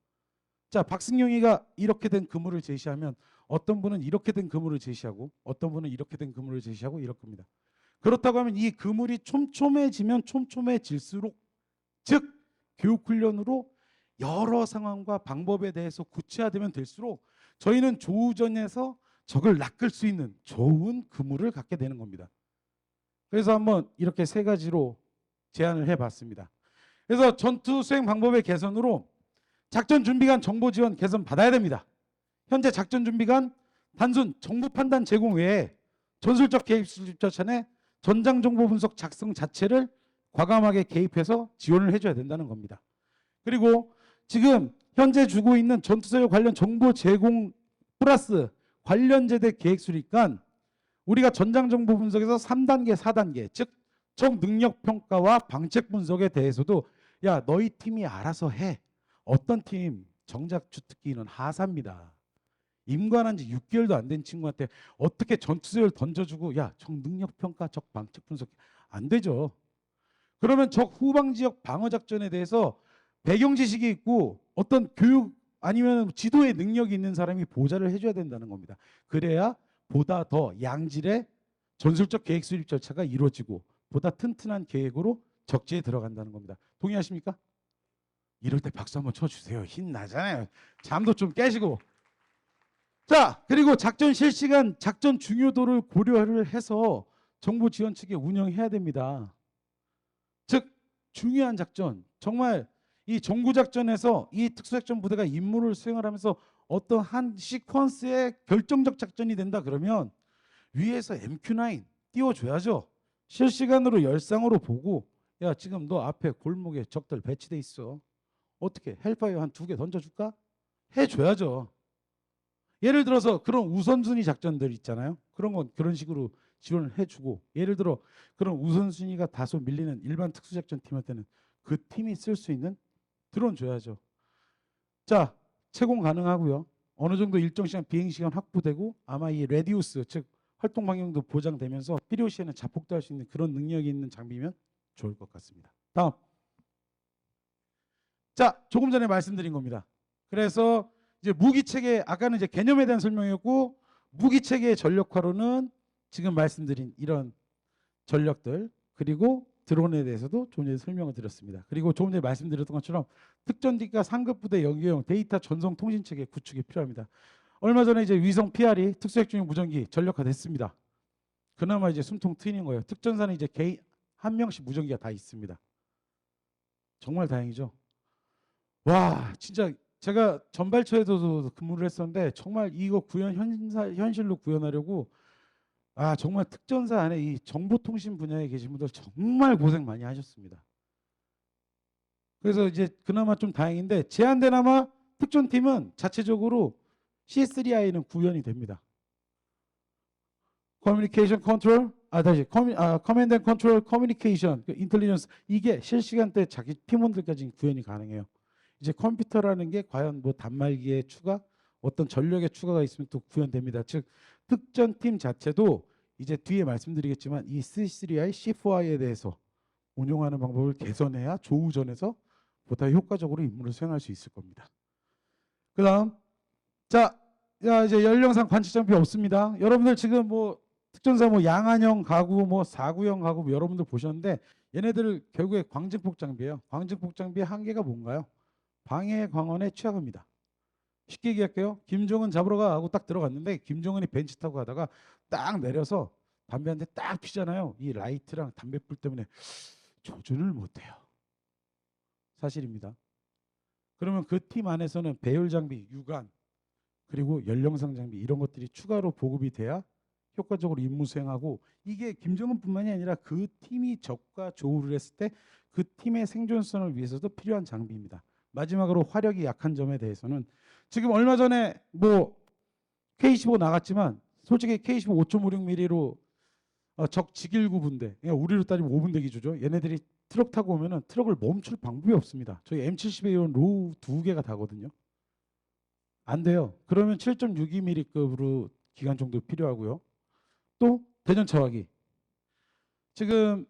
자, 박승용이가 이렇게 된 그물을 제시하면 어떤 분은 이렇게 된 그물을 제시하고 어떤 분은 이렇게 된 그물을 제시하고 이럴 겁니다. 그렇다고 하면 이 그물이 촘촘해지면 촘촘해질수록 즉 교육훈련으로 여러 상황과 방법에 대해서 구체화되면 될수록 저희는 조우전에서 적을 낚을 수 있는 좋은 그물을 갖게 되는 겁니다. 그래서 한번 이렇게 세 가지로 제안을 해봤습니다. 그래서 전투 수행 방법의 개선으로 작전 준비관 정보 지원 개선 받아야 됩니다. 현재 작전 준비관 단순 정보 판단 제공 외에 전술적 개입 수립자찬에 전장 정보 분석 작성 자체를 과감하게 개입해서 지원을 해줘야 된다는 겁니다. 그리고 지금 현재 주고 있는 전투사격 관련 정보 제공 플러스 관련 제대 계획 수립관 우리가 전장 정보 분석에서 3단계, 4단계 즉 적 능력 평가와 방책 분석에 대해서도 야 너희 팀이 알아서 해. 어떤 팀 정작 주특기는 하사입니다. 임관한 지 6개월도 안 된 친구한테 어떻게 전투수를 던져주고 야 적 능력 평가, 적 방책 분석 안 되죠. 그러면 적 후방 지역 방어 작전에 대해서 배경 지식이 있고 어떤 교육 아니면 지도의 능력이 있는 사람이 보좌를 해줘야 된다는 겁니다. 그래야 보다 더 양질의 전술적 계획 수립 절차가 이루어지고 보다 튼튼한 계획으로 적지에 들어간다는 겁니다. 동의하십니까? 이럴 때 박수 한번 쳐주세요. 힘나잖아요. 잠도 좀 깨시고. 자, 그리고 작전 실시간 작전 중요도를 고려를 해서 정보 지원 측에 운영해야 됩니다. 즉 중요한 작전, 정말 이 정구 작전에서 이 특수작전 부대가 임무를 수행을 하면서 어떤 한 시퀀스의 결정적 작전이 된다 그러면 위에서 MQ9 띄워줘야죠. 실시간으로 열상으로 보고 야 지금 너 앞에 골목에 적들 배치돼 있어. 어떻게 헬파이어 한 2개 던져줄까? 해줘야죠. 예를 들어서 그런 우선순위 작전들 있잖아요. 그런 건 그런 식으로 지원을 해주고 예를 들어 그런 우선순위가 다소 밀리는 일반 특수작전 팀한테는 그 팀이 쓸 수 있는 드론 줘야죠. 자, 채공 가능하고요. 어느 정도 일정 시간 비행 시간 확보되고 아마 이 레디우스 즉 활동 방향도 보장되면서 필요시에는 자폭도 할 수 있는 그런 능력이 있는 장비면 좋을 것 같습니다. 다음. 자, 조금 전에 말씀드린 겁니다. 그래서 이제 무기 체계 아까는 이제 개념에 대한 설명이었고 무기 체계의 전력화로는 지금 말씀드린 이런 전력들 그리고 드론에 대해서도 조금 전에 설명을 드렸습니다. 그리고 조금 전에 말씀드렸던 것처럼 특전기가 상급 부대 연계형 데이터 전송 통신 체계 구축이 필요합니다. 얼마 전에 이제 위성 PR이 특수핵중용 무전기 전력화됐습니다. 그나마 이제 숨통 트이는 거예요. 특전사는 이제 개인 한 명씩 무전기가 다 있습니다. 정말 다행이죠. 와, 진짜 제가 전발처에도 근무를 했었는데 정말 이거 현실로 구현하려고 정말 특전사 안에 이 정보통신 분야에 계신 분들 정말 고생 많이 하셨습니다. 그래서 이제 그나마 좀 다행인데 제한되나마 특전팀은 자체적으로 C3I는 구현이 됩니다. 커뮤니케이션 컨트롤, 커맨드 앤 컨트롤 커뮤니케이션, 인텔리전스 이게 실시간대 자기 팀원들까지 구현이 가능해요. 이제 컴퓨터라는 게 과연 뭐 단말기에 추가, 어떤 전력의 추가가 있으면 또 구현됩니다. 즉 특전팀 자체도 이제 뒤에 말씀드리겠지만 이 C3I, C4I에 대해서 운용하는 방법을 개선해야 조우전에서 보다 효과적으로 임무를 수행할 수 있을 겁니다. 그다음 자 이제 연령상 관측장비 없습니다. 여러분들 지금 뭐 특전사 뭐 양안형 가구 뭐 4구형 가구 뭐 여러분들 보셨는데 얘네들 결국에 광증폭 장비예요. 광증폭 장비의 한계가 뭔가요? 방해 광원에 취약합니다. 쉽게 얘기할게요. 김종은 잡으러 가 하고 딱 들어갔는데 김종은이 벤치 타고 가다가 딱 내려서 담배 한 대 딱 피잖아요. 이 라이트랑 담배불 때문에 조준을 못해요. 사실입니다. 그러면 그 팀 안에서는 배율 장비, 유관 그리고 연령상 장비 이런 것들이 추가로 보급이 돼야 효과적으로 임무 수행하고 이게 김정은뿐만이 아니라 그 팀이 적과 조우를 했을 때 그 팀의 생존성을 위해서도 필요한 장비입니다. 마지막으로 화력이 약한 점에 대해서는 지금 얼마 전에 뭐 K-15 나갔지만 솔직히 K-15 5.56mm로 적 직일구 분대, 그러니까 우리로 따지면 5분대 기조죠. 얘네들이 트럭 타고 오면은 트럭을 멈출 방법이 없습니다. 저희 M70A1 로우 2개가 다거든요. 안 돼요. 그러면 7.62mm급으로 기관 정도 필요하고요. 또 대전 차화기. 지금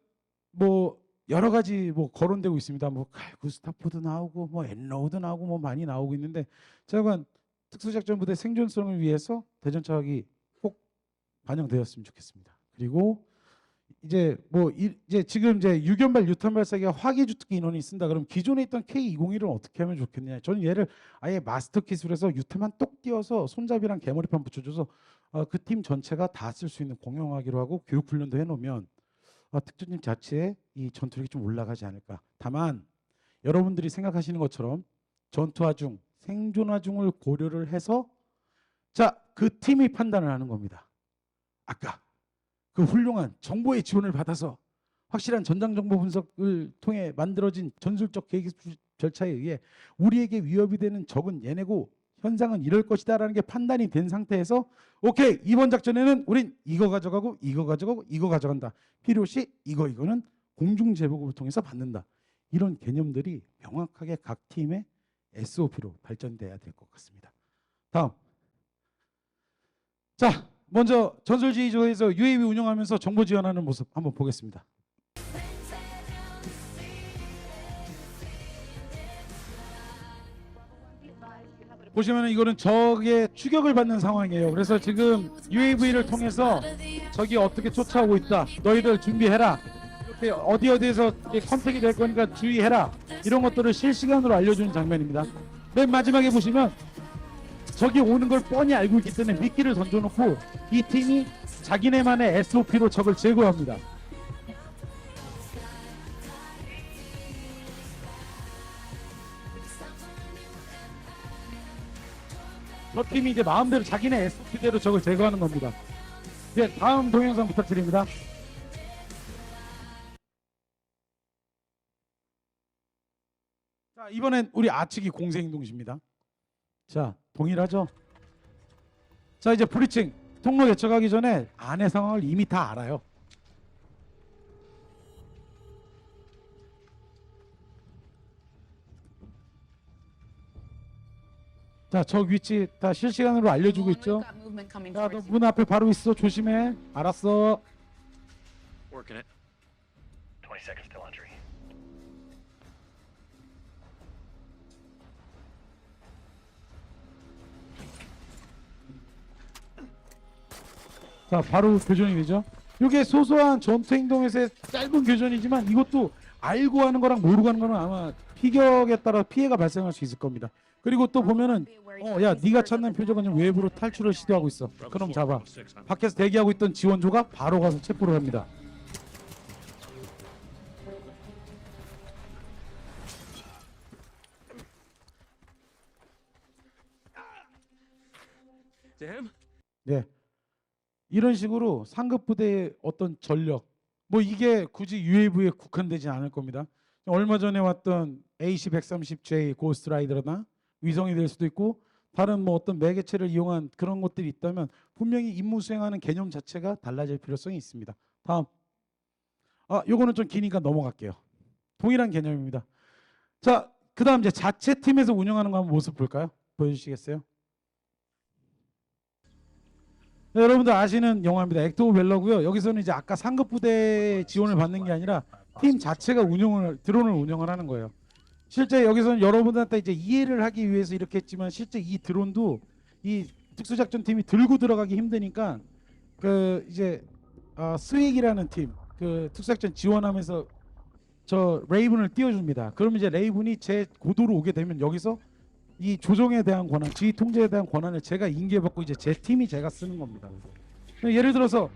뭐 여러 가지 뭐 거론되고 있습니다. 뭐 칼구스타프도 나오고 뭐 엔로우도 나오고 뭐 많이 나오고 있는데 제가 특수작전부대 생존성을 위해서 대전 차화기 꼭 반영되었으면 좋겠습니다. 그리고 이제 이제 지금 이제 유견발 유탄 발사기가 화기 주특기 인원이 쓴다. 그럼 기존에 있던 K201은 어떻게 하면 좋겠냐? 저는 얘를 아예 마스터 킷으로 유탄만 똑 띄워서 손잡이랑 개머리판 붙여줘서 그 팀 전체가 다 쓸 수 있는 공용화기로 하고 교육 훈련도 해놓으면 특전팀 자체의 이 전투력이 좀 올라가지 않을까. 다만 여러분들이 생각하시는 것처럼 전투화 중, 생존화 중을 고려를 해서 자, 그 팀이 판단을 하는 겁니다. 아까 그 훌륭한 정보의 지원을 받아서 확실한 전장 정보 분석을 통해 만들어진 전술적 계획 절차에 의해 우리에게 위협이 되는 적은 얘네고 현상은 이럴 것이다라는 게 판단이 된 상태에서 오케이, 이번 작전에는 우린 이거 가져가고 이거 가져가고 이거 가져간다. 필요시 이거는 공중 제보급을 통해서 받는다. 이런 개념들이 명확하게 각 팀의 SOP로 발전돼야 될 것 같습니다. 다음. 자, 먼저 전술지휘소에서 UAV 운영하면서 정보 지원하는 모습 한번 보겠습니다. 보시면 이거는 적의 추격을 받는 상황이에요. 그래서 지금 UAV를 통해서 적이 어떻게 쫓아오고 있다. 너희들 준비해라. 이렇게 어디에서 컨택이 될 거니까 주의해라. 이런 것들을 실시간으로 알려주는 장면입니다. 맨 마지막에 보시면 적이 오는 걸 뻔히 알고 있기 때문에 미끼를 던져놓고 이 팀이 자기네만의 SOP로 적을 제거합니다. 저 팀이 이제 마음대로 자기네 SOP대로 적을 제거하는 겁니다. 네, 다음 동영상 부탁드립니다. 자, 이번엔 우리 아치기 공세행동시입니다. 자, 동일하죠? 자, 이제 브리칭 통로 개척하기 전에 안의 상황을 이미 다 알아요. 자, 저 위치 다 실시간으로 알려주고 있죠? 야, 너 문 앞에 바로 있어. 조심해. 알았어. Working it. 20 seconds till entry. 자, 바로 교전이 되죠. 이게 소소한 전투 행동에서의 짧은 교전이지만 이것도 알고 하는 거랑 모르고 하는 거는 아마 피격에 따라 피해가 발생할 수 있을 겁니다. 그리고 또 보면은 야, 네가 찾는 표적은 외부로 탈출을 시도하고 있어. 그럼 잡아. 밖에서 대기하고 있던 지원조가 바로 가서 체포를 합니다. 네. 이런 식으로 상급 부대의 어떤 전력, 뭐 이게 굳이 UAV에 국한되지 않을 겁니다. 얼마 전에 왔던 AC-130J 고스트라이더나 위성이 될 수도 있고 다른 뭐 어떤 매개체를 이용한 그런 것들이 있다면 분명히 임무 수행하는 개념 자체가 달라질 필요성이 있습니다. 다음. 요거는 좀 기니까 넘어갈게요. 동일한 개념입니다. 자, 그다음 이제 자체 팀에서 운영하는 거 한번 모습 볼까요? 보여주시겠어요? 네, 여러분들 아시는 영화입니다. 액트 오브 밸러고요. 여기서는 이제 아까 상급 부대 지원을 받는 게 아니라 팀 자체가 드론을 운영을 하는 거예요. 실제 여기서는 여러분들한테 이제 이해를 하기 위해서 이렇게 했지만 실제 이 드론도 이 특수작전팀이 들고 들어가기 힘드니까 그 이제 스웩이라는 팀, 그 특수작전 지원하면서 저 레이븐을 띄워줍니다. 그럼 이제 레이븐이 제 고도로 오게 되면 여기서 이 조종에 대한 권한, 지휘 통제에 대한 권한을 제가 인계받고 이제 제 팀이 제가 쓰는 겁니다. 예를 들어서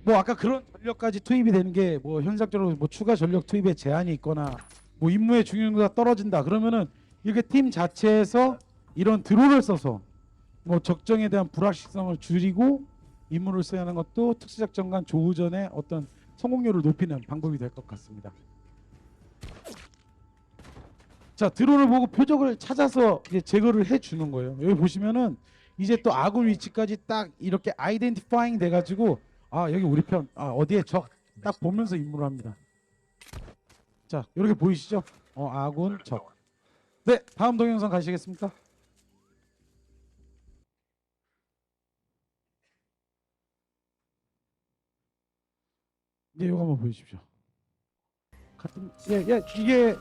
뭐 아까 그런 전력까지 투입이 되는 게 뭐 현실적으로 뭐 추가 전력 투입에 제한이 있거나 뭐 임무의 중요도가 떨어진다 그러면은 이렇게 팀 자체에서 이런 드론을 써서 뭐 적정에 대한 불확실성을 줄이고 임무를 수행하는 것도 특수작전 간 조우전의 어떤 성공률을 높이는 방법이 될 것 같습니다. 자, 드론을 보고 표적을 찾아서 이제 제거를 해주는 거예요. 여기 보시면은 이제 또 아군 위치까지 딱 이렇게 아이덴티파잉 돼가지고 여기 우리 편, 어디에 적 딱 보면서 임무를 합니다. 자, 이렇게 보이시죠? 아군 적. 네, 다음 동영상 가시겠습니까? 네, 이거 한번 보여주십시오. 같은, 이게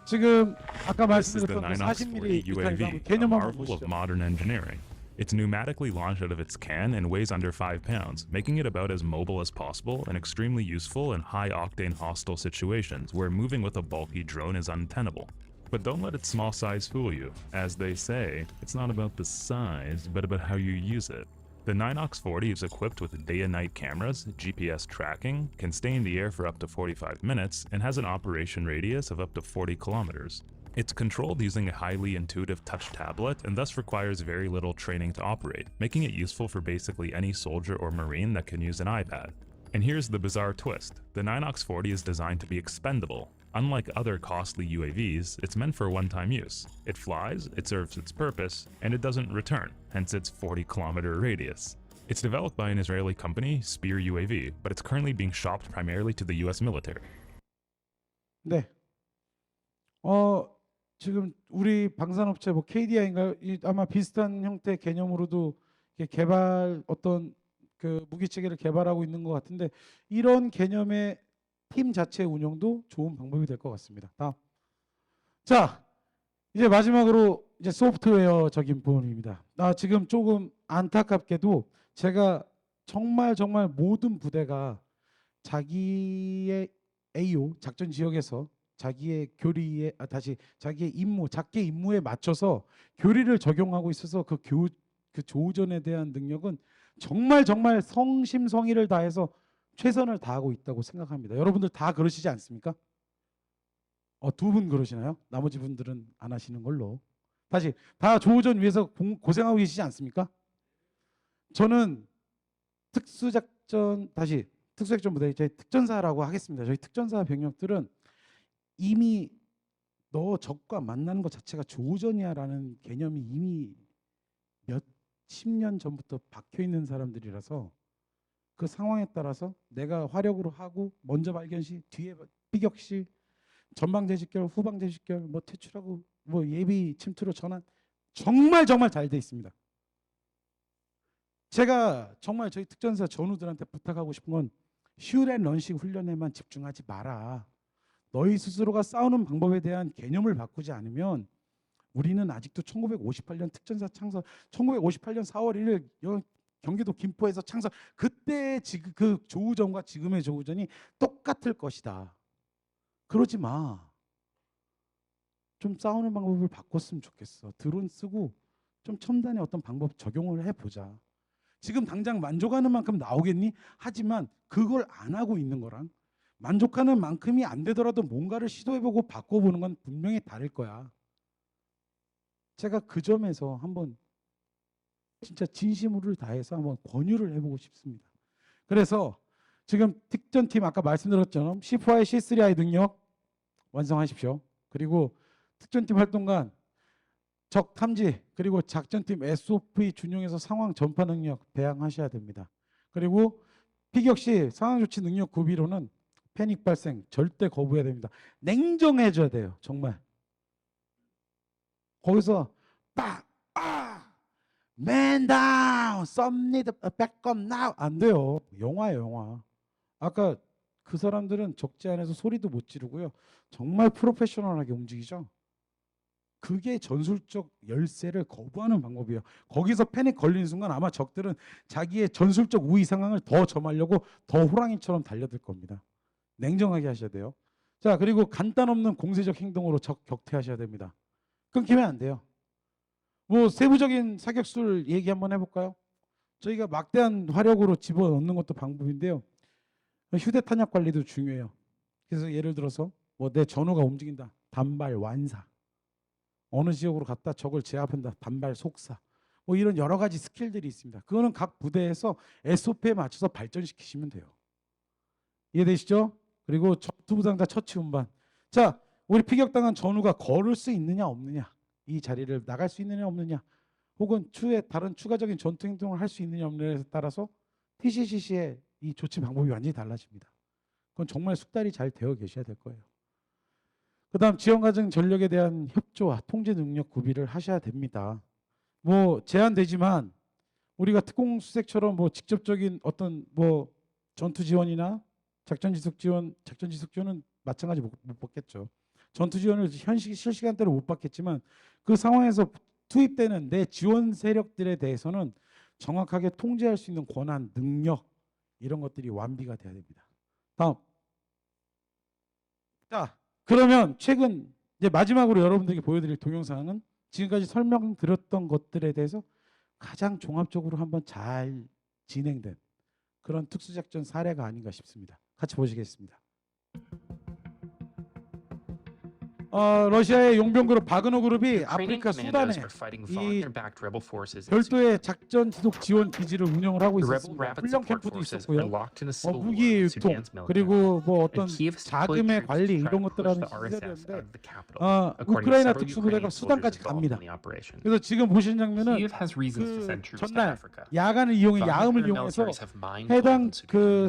지금 아까 This is the 말씀드렸던 9 Ops 40 40mm UAV, 개념 a 한번 marvel 보시죠. of modern engineering. It's pneumatically launched out of its can and weighs under 5 pounds, making it about as mobile as possible and extremely useful in high-octane hostile situations where moving with a bulky drone is untenable. But don't let its small size fool you. As they say, it's not about the size, but about how you use it. The 9OX40 is equipped with day and night cameras, GPS tracking, can stay in the air for up to 45 minutes, and has an operation radius of up to 40 kilometers. It's controlled using a highly intuitive touch tablet and thus requires very little training to operate, making it useful for basically any soldier or marine that can use an iPad. And here's the bizarre twist. The 9OX40 is designed to be expendable. Unlike other costly UAVs, it's meant for one-time use. It flies, it serves its purpose, and it doesn't return, hence its 40-kilometer radius. It's developed by an Israeli company, Spear UAV, but it's currently being shopped primarily to the US military. 네. 지금 우리 방산업체 뭐 KDI인가요? 아마 비슷한 형태 개념으로도 개발 어떤 그 무기 체계를 개발하고 있는 것 같은데 이런 개념의 팀 자체 운영도 좋은 방법이 될 것 같습니다. 다음. 자, 이제 마지막으로 이제 소프트웨어적인 부분입니다. 지금 조금 안타깝게도 제가 정말 모든 부대가 자기의 AO 작전 지역에서 자기의 교리에 자기의 임무, 작계 임무에 맞춰서 교리를 적용하고 있어서 그 조우전에 대한 능력은 정말 성심성의를 다해서 최선을 다하고 있다고 생각합니다. 여러분들 다 그러시지 않습니까? 두 분 그러시나요? 나머지 분들은 안 하시는 걸로. 다시 다 조우전 위해서 고생하고 계시지 않습니까? 저는 특수작전 부대 저희 특전사라고 하겠습니다. 저희 특전사 병력들은 이미 너 적과 만나는 것 자체가 조우전이야라는 개념이 이미 몇십 년 전부터 박혀 있는 사람들이라서 그 상황에 따라서 내가 화력으로 하고 먼저 발견 시, 뒤에 피격 시, 전방제 직결, 후방제 직결, 뭐 퇴출하고 뭐 예비 침투로 전환 정말 잘 돼 있습니다. 제가 정말 저희 특전사 전우들한테 부탁하고 싶은 건 슈앤런식 훈련에만 집중하지 마라. 너희 스스로가 싸우는 방법에 대한 개념을 바꾸지 않으면 우리는 아직도 1958년 특전사 창설, 1958년 4월 1일 경기도 김포에서 창설, 그때 그 조우전과 지금의 조우전이 똑같을 것이다. 그러지 마. 좀 싸우는 방법을 바꿨으면 좋겠어. 드론 쓰고 좀 첨단의 어떤 방법 적용을 해보자. 지금 당장 만족하는 만큼 나오겠니? 하지만 그걸 안 하고 있는 거랑 만족하는 만큼이 안 되더라도 뭔가를 시도해보고 바꿔보는 건 분명히 다를 거야. 제가 그 점에서 한번 진짜 진심을 다해서 한번 권유를 해보고 싶습니다. 그래서 지금 특전팀 아까 말씀드렸처럼 C4I, C3I 능력 완성하십시오. 그리고 특전팀 활동간 적 탐지 그리고 작전팀 SOP 준용해서 상황 전파 능력 배양하셔야 됩니다. 그리고 피격 시 상황 조치 능력 구비로는 패닉 발생 절대 거부해야 됩니다. 냉정해져야 돼요. 정말. 거기서 Man down, some need a backup now. 안 돼요. 영화예요, 영화. 아까 그 사람들은 적지 않아서 소리도 못 지르고요. 정말 프로페셔널하게 움직이죠. 그게 전술적 열세를 거부하는 방법이에요. 거기서 패닉 걸리는 순간 아마 적들은 자기의 전술적 우위 상황을 더 점하려고 더 호랑이처럼 달려들 겁니다. 냉정하게 하셔야 돼요. 자, 그리고 간단 없는 공세적 행동으로 적 격퇴하셔야 됩니다. 끊기면 안 돼요. 뭐 세부적인 사격술 얘기 한번 해볼까요? 저희가 막대한 화력으로 집어넣는 것도 방법인데요. 휴대 탄약 관리도 중요해요. 그래서 예를 들어서 뭐 내 전우가 움직인다. 단발 완사. 어느 지역으로 갔다 적을 제압한다. 단발 속사. 뭐 이런 여러 가지 스킬들이 있습니다. 그거는 각 부대에서 SOP에 맞춰서 발전시키시면 돼요. 이해되시죠? 그리고 전투부상자 처치 운반. 자, 우리 피격당한 전우가 걸을 수 있느냐 없느냐, 이 자리를 나갈 수 있느냐 없느냐, 혹은 추후에 다른 추가적인 전투 행동을 할 수 있느냐 없느냐에 따라서 TCCC의 이 조치 방법이 완전히 달라집니다. 그건 정말 숙달이 잘 되어 계셔야 될 거예요. 그 다음 지원과정 전력에 대한 협조와 통제 능력 구비를 하셔야 됩니다. 뭐 제한되지만 우리가 특공수색처럼 뭐 직접적인 어떤 뭐 전투 지원이나 작전 지속 지원은 마찬가지 못 받겠죠. 전투 지원을 실시간대로 못 받겠지만 그 상황에서 투입되는 내 지원 세력들에 대해서는 정확하게 통제할 수 있는 권한, 능력 이런 것들이 완비가 돼야 됩니다. 다음. 자, 그러면 최근 이제 마지막으로 여러분들에게 보여드릴 동영상은 지금까지 설명드렸던 것들에 대해서 가장 종합적으로 한번 잘 진행된 그런 특수작전 사례가 아닌가 싶습니다. 같이 보시겠습니다. 러시아의 용병그룹 바그너 그룹이 아프리카 수단에 이 별도의 작전 지속 지원 기지를 운영을 하고 있었습니다. 훈련 캠프도 있었고요. 무기 유통 그리고 뭐 어떤 자금의 관리 이런 것들 하는 시설이었는데 우크라이나 특수부대가 수단까지 갑니다. 그래서 지금 보시는 장면은 그 전날 야간을 이용해 야음을 이용해서 해당 그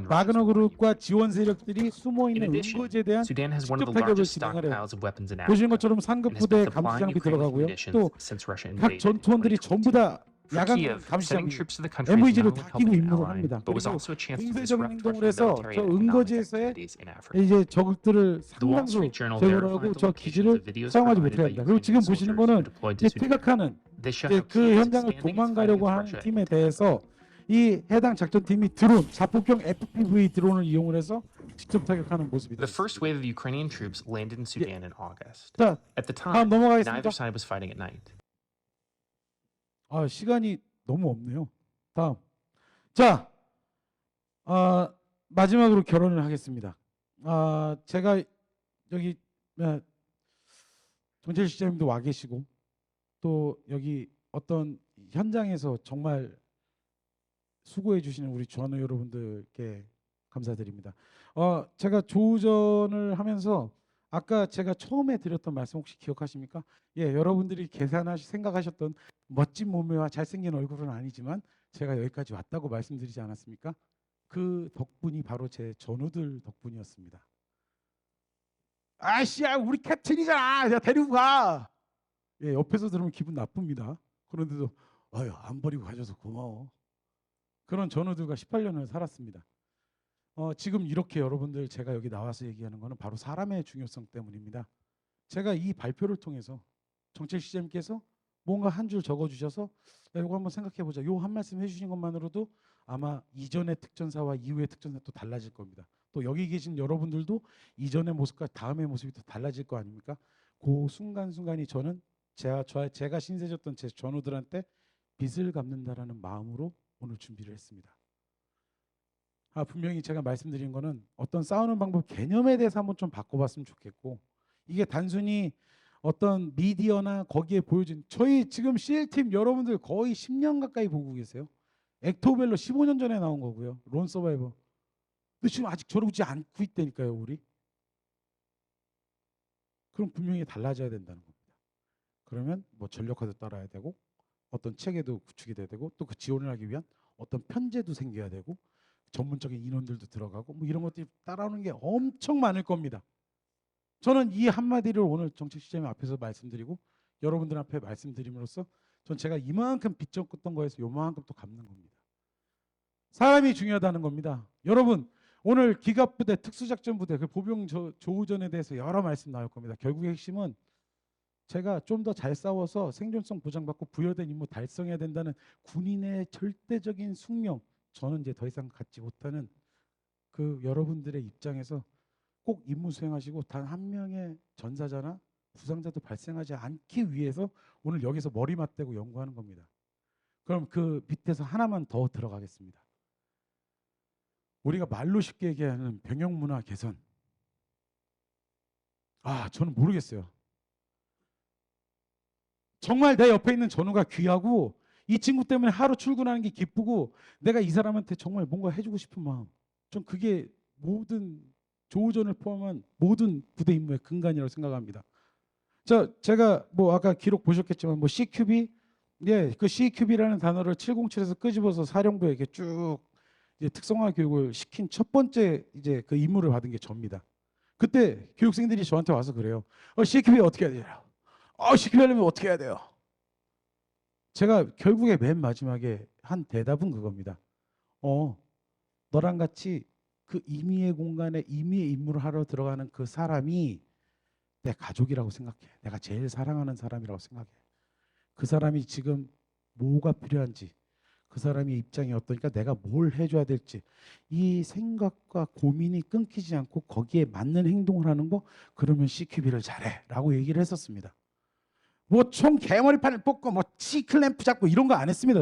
바그너 그룹과 지원 세력들이 숨어 있는 은거지에 대한 직접 타격을 진행을 보시는 것처럼 상급 부대 감시 장비 들어가고요. 또 각 전투원들이 전부 다 야간 감시 장비 MVG를 다 끼고 임무를 합니다. 그리고 공세적인 행동을 해서 저 은거지에서의 이제 적들을 상당수 제거를 하고 저 기지를 사용하지 못하게 합니다. 그리고 지금 보시는 거는 이제 퇴각하는 그 현장을 도망가려고 하는 팀에 대해서 이 해당 작전팀이 드론, 자폭형 FPV 드론을 이용을 해서 직접 타격하는 모습입니다. The first wave of Ukrainian troops landed in Sudan in August. 자, At the 다음 time, 넘어가겠습니다. neither side was fighting at night. 시간이 너무 없네요. 다음. 자, 마지막으로 결론을 하겠습니다. 제가 여기 정철 시장님도 와 계시고 또 여기 어떤 현장에서 정말 수고해 주시는 우리 전우 여러분들께 감사드립니다. 제가 조우전을 하면서 아까 제가 처음에 드렸던 말씀 혹시 기억하십니까? 예, 여러분들이 생각하셨던 멋진 몸매와 잘생긴 얼굴은 아니지만 제가 여기까지 왔다고 말씀드리지 않았습니까? 그 덕분이 바로 제 전우들 덕분이었습니다. 아씨야, 우리 캡틴이잖아. 야, 데리고 가. 예, 옆에서 들으면 기분 나쁩니다. 그런데도 아유, 안 버리고 가줘서 고마워. 그런 전우들과 18년을 살았습니다. 지금 이렇게 여러분들 제가 여기 나와서 얘기하는 거는 바로 사람의 중요성 때문입니다. 제가 이 발표를 통해서 정책 시장님께서 뭔가 한 줄 적어주셔서 이거 한번 생각해보자. 요 한 말씀 해주신 것만으로도 아마 이전의 특전사와 이후의 특전사 또 달라질 겁니다. 또 여기 계신 여러분들도 이전의 모습과 다음의 모습이 또 달라질 거 아닙니까? 그 순간순간이 저는 제가 신세졌던 제 전우들한테 빚을 갚는다라는 마음으로 오늘 준비를 했습니다. 분명히 제가 말씀드린 거는 어떤 싸우는 방법 개념에 대해서 한번 좀 바꿔봤으면 좋겠고, 이게 단순히 어떤 미디어나 거기에 보여진 저희 지금 CL팀 여러분들 거의 10년 가까이 보고 계세요. 액토벨로 15년 전에 나온 거고요. 론 서바이버. 근데 지금 아직 저러지 않고 있다니까요, 우리. 그럼 분명히 달라져야 된다는 겁니다. 그러면 뭐 전력화도 따라야 되고 어떤 체계도 구축이 돼야 되고 또 그 지원을 하기 위한 어떤 편제도 생겨야 되고 전문적인 인원들도 들어가고 뭐 이런 것들이 따라오는 게 엄청 많을 겁니다. 저는 이 한마디를 오늘 정책시장님 앞에서 말씀드리고 여러분들 앞에 말씀드림으로써 전 제가 이만큼 빚졌던 거에서 요만큼 또 갚는 겁니다. 사람이 중요하다는 겁니다. 여러분 오늘 기갑부대, 특수작전부대, 그 보병 조우전에 대해서 여러 말씀 나올 겁니다. 결국의 핵심은 제가 좀 더 잘 싸워서 생존성 보장받고 부여된 임무 달성해야 된다는 군인의 절대적인 숙명, 저는 이제 더 이상 갖지 못하는 그 여러분들의 입장에서 꼭 임무 수행하시고 단 한 명의 전사자나 부상자도 발생하지 않기 위해서 오늘 여기서 머리 맞대고 연구하는 겁니다. 그럼 그 밑에서 하나만 더 들어가겠습니다. 우리가 말로 쉽게 얘기하는 병역 문화 개선. 저는 모르겠어요. 정말 내 옆에 있는 전우가 귀하고 이 친구 때문에 하루 출근하는 게 기쁘고 내가 이 사람한테 정말 뭔가 해주고 싶은 마음. 전 그게 모든 조우전을 포함한 모든 부대 임무의 근간이라고 생각합니다. 제가 뭐 아까 기록 보셨겠지만 뭐 CQB, 그 CQB라는 단어를 707에서 끄집어서 사령부에게 쭉 이제 특성화 교육을 시킨 첫 번째 이제 그 임무를 받은 게 접니다. 그때 교육생들이 저한테 와서 그래요. CQB 어떻게 해야 돼요? CQB 하려면 어떻게 해야 돼요? 제가 결국에 맨 마지막에 한 대답은 그겁니다. 너랑 같이 그 임의의 공간에 임의의 임무를 하러 들어가는 그 사람이 내 가족이라고 생각해. 내가 제일 사랑하는 사람이라고 생각해. 그 사람이 지금 뭐가 필요한지, 그 사람의 입장이 어떠니까 내가 뭘 해줘야 될지, 이 생각과 고민이 끊기지 않고 거기에 맞는 행동을 하는 거, 그러면 CQB를 잘해 라고 얘기를 했었습니다. 뭐 총 개머리판을 뽑고 뭐 C클램프 잡고 이런 거 안 했습니다.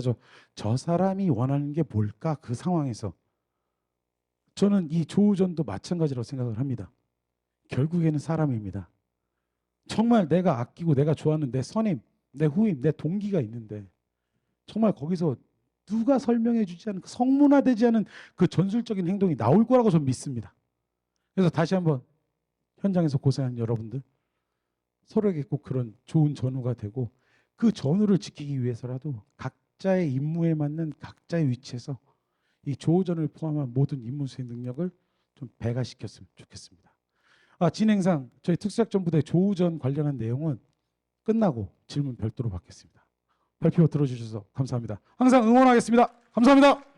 저 사람이 원하는 게 뭘까, 그 상황에서. 저는 이 조우전도 마찬가지라고 생각을 합니다. 결국에는 사람입니다. 정말 내가 아끼고 내가 좋아하는 내 선임, 내 후임, 내 동기가 있는데 정말 거기서 누가 설명해 주지 않은, 성문화되지 않은 그 전술적인 행동이 나올 거라고 저는 믿습니다. 그래서 다시 한번 현장에서 고생한 여러분들, 서로에게 꼭 그런 좋은 전우가 되고, 그 전우를 지키기 위해서라도 각자의 임무에 맞는 각자의 위치에서 이 조우전을 포함한 모든 임무수행 능력을 좀 배가시켰으면 좋겠습니다. 진행상 저희 특수작전부대 조우전 관련한 내용은 끝나고 질문 별도로 받겠습니다. 발표 들어주셔서 감사합니다. 항상 응원하겠습니다. 감사합니다.